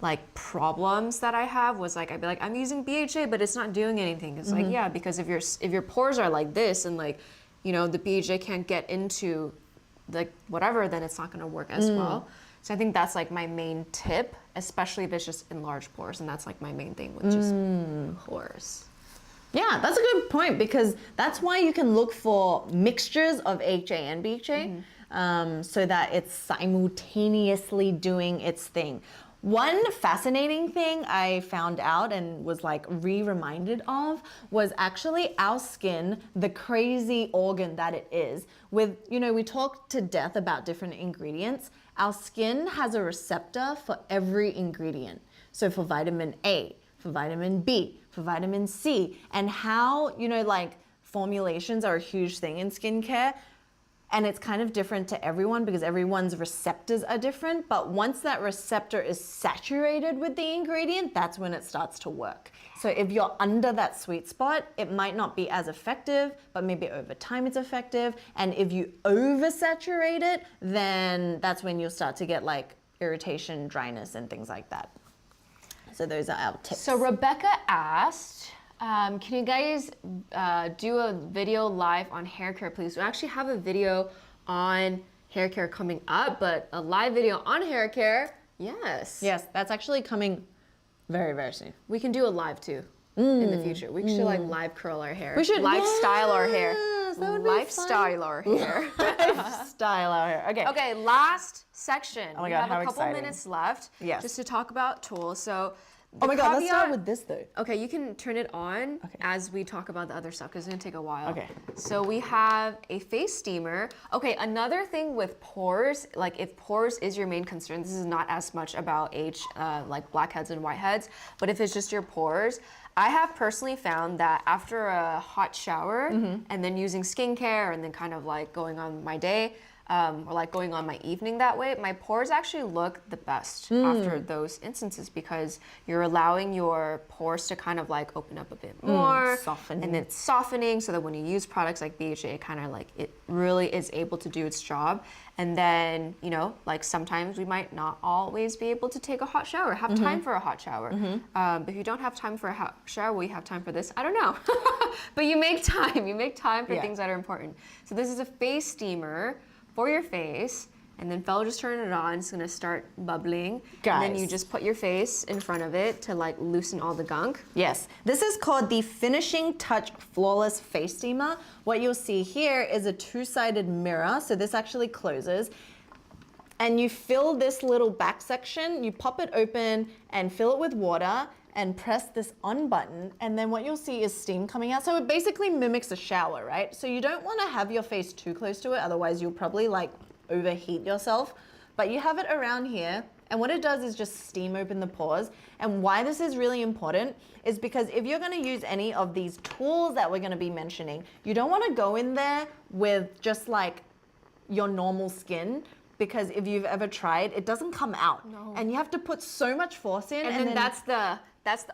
like problems that I have, was like, I'd be like, I'm using BHA, but it's not doing anything. It's like, yeah, because if your pores are like this, and like, you know, the BHA can't get into like whatever, then it's not going to work as well. So I think that's like my main tip, especially if it's just enlarged pores, and that's like my main thing with just pores. Yeah, that's a good point, because that's why you can look for mixtures of HA and BHA, so that it's simultaneously doing its thing. One fascinating thing I found out and was like reminded of was actually our skin, the crazy organ that it is. With, you know, we talk to death about different ingredients. Our skin has a receptor for every ingredient. So for vitamin A, for vitamin B, for vitamin C, and how, you know, like formulations are a huge thing in skincare. And it's kind of different to everyone because everyone's receptors are different. But once that receptor is saturated with the ingredient, that's when it starts to work. So if you're under that sweet spot, it might not be as effective, but maybe over time it's effective. And if you oversaturate it, then that's when you'll start to get like irritation, dryness, and things like that. So those are our tips. So Rebecca asked, can you guys do a video live on hair care, please? We actually have a video on hair care coming up, but a live video on hair care, yes. Yes, that's actually coming very, very soon. We can do a live too in the future. We should like live curl our hair. We should live style our hair. That would be Lifestyle our hair. Style our hair. Okay. Okay, last section. Oh my we God, have how a couple exciting. minutes left just to talk about tools. So Oh my God, let's start caveat- with this though. Okay, you can turn it on as we talk about the other stuff because it's gonna take a while. Okay. So we have a face steamer. Okay, another thing with pores, like if pores is your main concern, this is not as much about like blackheads and whiteheads, but if it's just your pores, I have personally found that after a hot shower and then using skincare and then kind of like going on my day, or like going on my evening that way, my pores actually look the best after those instances because you're allowing your pores to kind of like open up a bit more. Soften. And it's softening so that when you use products like BHA, it kind of like, it really is able to do its job. And then, you know, like sometimes we might not always be able to take a hot shower, have time for a hot shower. But if you don't have time for a hot shower, will you have time for this? I don't know. But you make time for things that are important. So this is a face steamer for your face, and then Fel just turn it on. It's gonna start bubbling. Guys. And then you just put your face in front of it to like loosen all the gunk. Yes, this is called the Finishing Touch Flawless Face Steamer. What you'll see here is a two-sided mirror. So this actually closes. And you fill this little back section, you pop it open and fill it with water and press this on button, and then what you'll see is steam coming out. So it basically mimics a shower, right? So you don't want to have your face too close to it, otherwise you'll probably like overheat yourself. But you have it around here, and what it does is just steam open the pores. And why this is really important is because if you're going to use any of these tools that we're going to be mentioning, you don't want to go in there with just like your normal skin, because if you've ever tried, it doesn't come out. No. And you have to put so much force in. And then that's the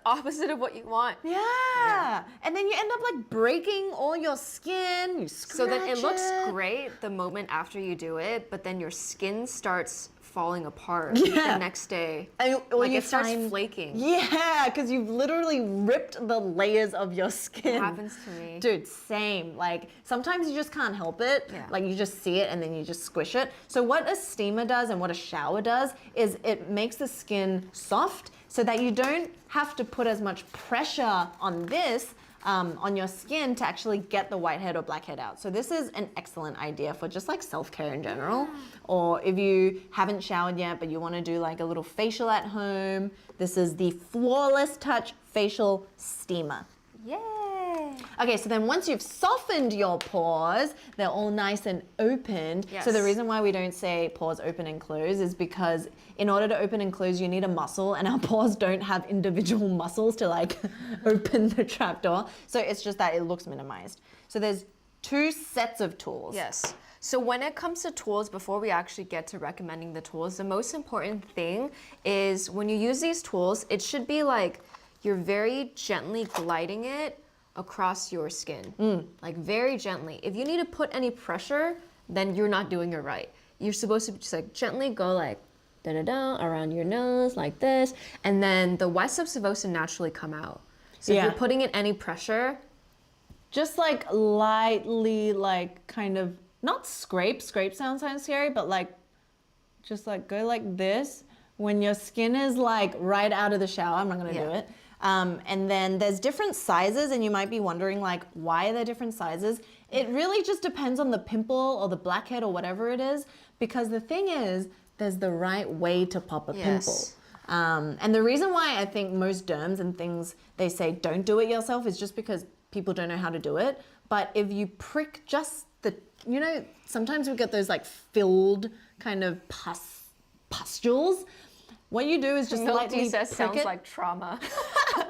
opposite of what you want. Yeah. And then you end up like breaking all your skin, you scratch So then it looks great the moment after you do it, but then your skin starts falling apart the next day. Or like you it starts find- flaking. Yeah, because you've literally ripped the layers of your skin. It happens to me. Dude, same. Like sometimes you just can't help it. Yeah. Like you just see it and then you just squish it. So what a steamer does and what a shower does is it makes the skin soft so that you don't have to put as much pressure on this on your skin to actually get the whitehead or blackhead out. So this is an excellent idea for just like self-care in general. Or if you haven't showered yet, but you want to do like a little facial at home, this is the Flawless Touch Facial Steamer. Yay! Okay, so then once you've softened your pores, they're all nice and opened. Yes. So the reason why we don't say pores open and close is because in order to open and close, you need a muscle, and our pores don't have individual muscles to like open the trapdoor. So it's just that it looks minimized. So there's two sets of tools. Yes. So when it comes to tools, before we actually get to recommending the tools, the most important thing is when you use these tools, it should be like you're very gently gliding it across your skin, like very gently. If you need to put any pressure, then you're not doing it right. You're supposed to just like gently go like da-da-da around your nose like this, and then the wet stuff's supposed to naturally come out. So if you're putting in any pressure, just like lightly, like kind of not scrape sounds kind of scary, but like just like go like this when your skin is like right out of the shower. I'm not gonna do it. And then there's different sizes, and you might be wondering like, why are there different sizes? It really just depends on the pimple or the blackhead or whatever it is, because the thing is, there's the right way to pop a pimple. And the reason why I think most derms and things, they say don't do it yourself, is just because people don't know how to do it. But if you prick just the, you know, sometimes we get those like filled kind of pustules. What you do is just lightly prick sounds it. like trauma.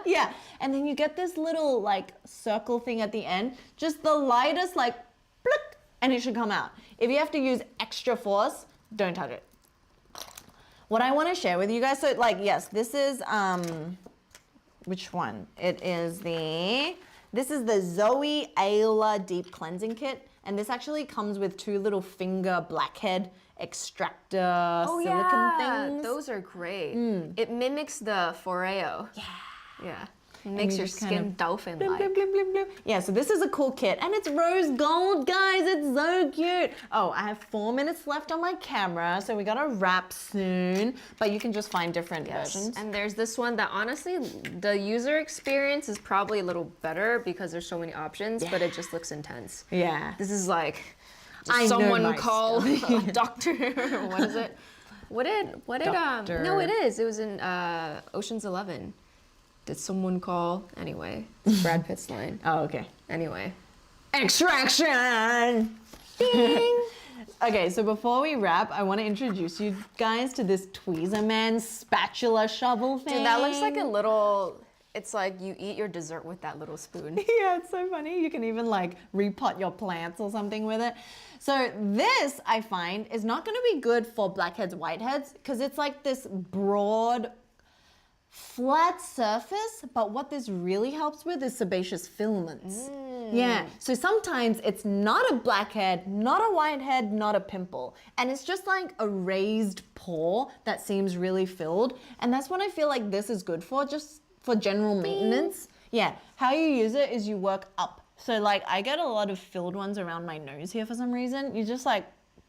Yeah, and then you get this little like circle thing at the end, just the lightest like, blick, and it should come out. If you have to use extra force, don't touch it. What I want to share with you guys, so like, yes, this is, which one? This is the Zoe Ayla Deep Cleansing Kit, and this actually comes with 2 little finger blackhead extractor silicone things. Those are great. It mimics the Foreo. Yeah. It makes your skin dolphin-like. Yeah, so this is a cool kit, and it's rose gold, guys. It's so cute. Oh, I have 4 minutes left on my camera, so we gotta wrap soon, but you can just find different versions. And there's this one that honestly, the user experience is probably a little better because there's so many options, but it just looks intense. Yeah. This is like, I know someone my call a doctor. What is it? Doctor. No, it is. It was in Ocean's 11. Did someone call? Anyway, it's Brad Pitt's line. Oh, okay. Anyway. Extraction! Ding! Okay, so before we wrap, I want to introduce you guys to this Tweezerman spatula shovel thing. Dude, that looks like a little, it's like you eat your dessert with that little spoon. Yeah, it's so funny. You can even like repot your plants or something with it. So this, I find, is not going to be good for blackheads, whiteheads, because it's like this broad, flat surface, but what this really helps with is sebaceous filaments. Yeah, so sometimes it's not a blackhead, not a whitehead, not a pimple, and it's just like a raised pore that seems really filled, and that's what I feel like this is good for, just for general maintenance. Yeah, how you use it is you work up. So like I get a lot of filled ones around my nose here for some reason. You just like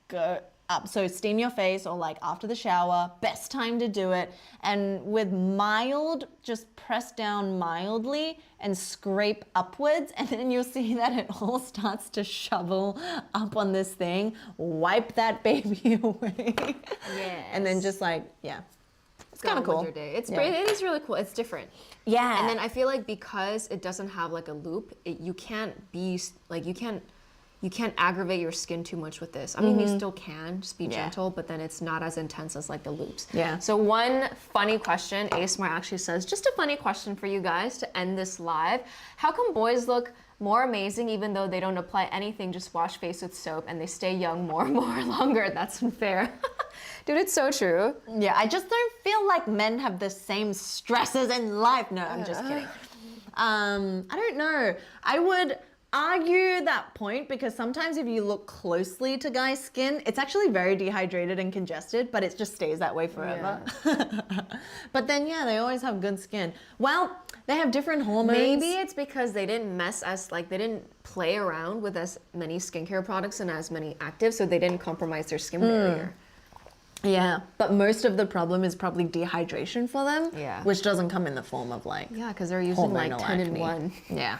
go up. So steam your face or like after the shower, best time to do it. And with mild, just press down mildly and scrape upwards, and then you'll see that it all starts to shovel up on this thing. Wipe that baby away. Yes. And then just like, yeah. It's kind of cool. It is really cool. It's different. Yeah. And then I feel like because it doesn't have like a loop, you can't be like, you can't aggravate your skin too much with this. I mean, you still can, just be gentle, but then it's not as intense as like the loops. Yeah. So one funny question, ASMR actually says, just a funny question for you guys to end this live. How come boys look more amazing even though they don't apply anything, just wash face with soap, and they stay young more and more longer? That's unfair. Dude, it's so true. Yeah, I just don't feel like men have the same stresses in life. No, I'm just kidding. I don't know. I would argue that point because sometimes if you look closely to guys' skin, it's actually very dehydrated and congested, but it just stays that way forever. Yeah. But then, yeah, they always have good skin. Well, they have different hormones. Maybe it's because they didn't they didn't play around with as many skincare products and as many actives, so they didn't compromise their skin barrier. Yeah, but most of the problem is probably dehydration for them, which doesn't come in the form of like because they're using like 10 in 1. Yeah.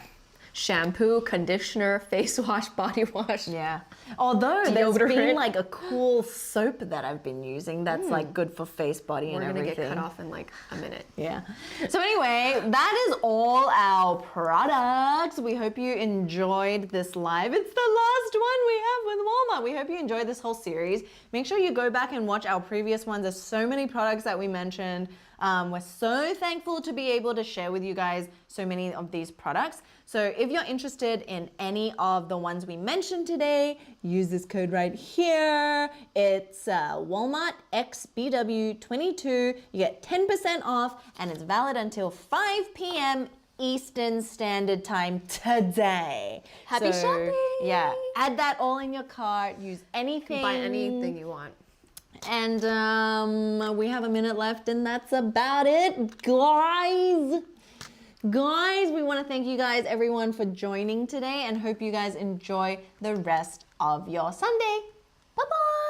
Shampoo, conditioner, face wash, body wash. Yeah. Although there's been like a cool soap that I've been using that's like good for face, body, and everything. We're gonna get cut off in like a minute. Yeah. So anyway, that is all our products. We hope you enjoyed this live. It's the last one we have with Walmart. We hope you enjoyed this whole series. Make sure you go back and watch our previous ones. There's so many products that we mentioned. We're so thankful to be able to share with you guys so many of these products. So if you're interested in any of the ones we mentioned today, use this code right here. It's Walmart XBW22. You get 10% off and it's valid until 5 p.m. Eastern Standard Time today. Happy shopping! Yeah, add that all in your cart. Use anything. Buy anything you want. And we have a minute left, and that's about it, guys. Guys, we want to thank you guys, everyone, for joining today, and hope you guys enjoy the rest of your Sunday. Bye-bye.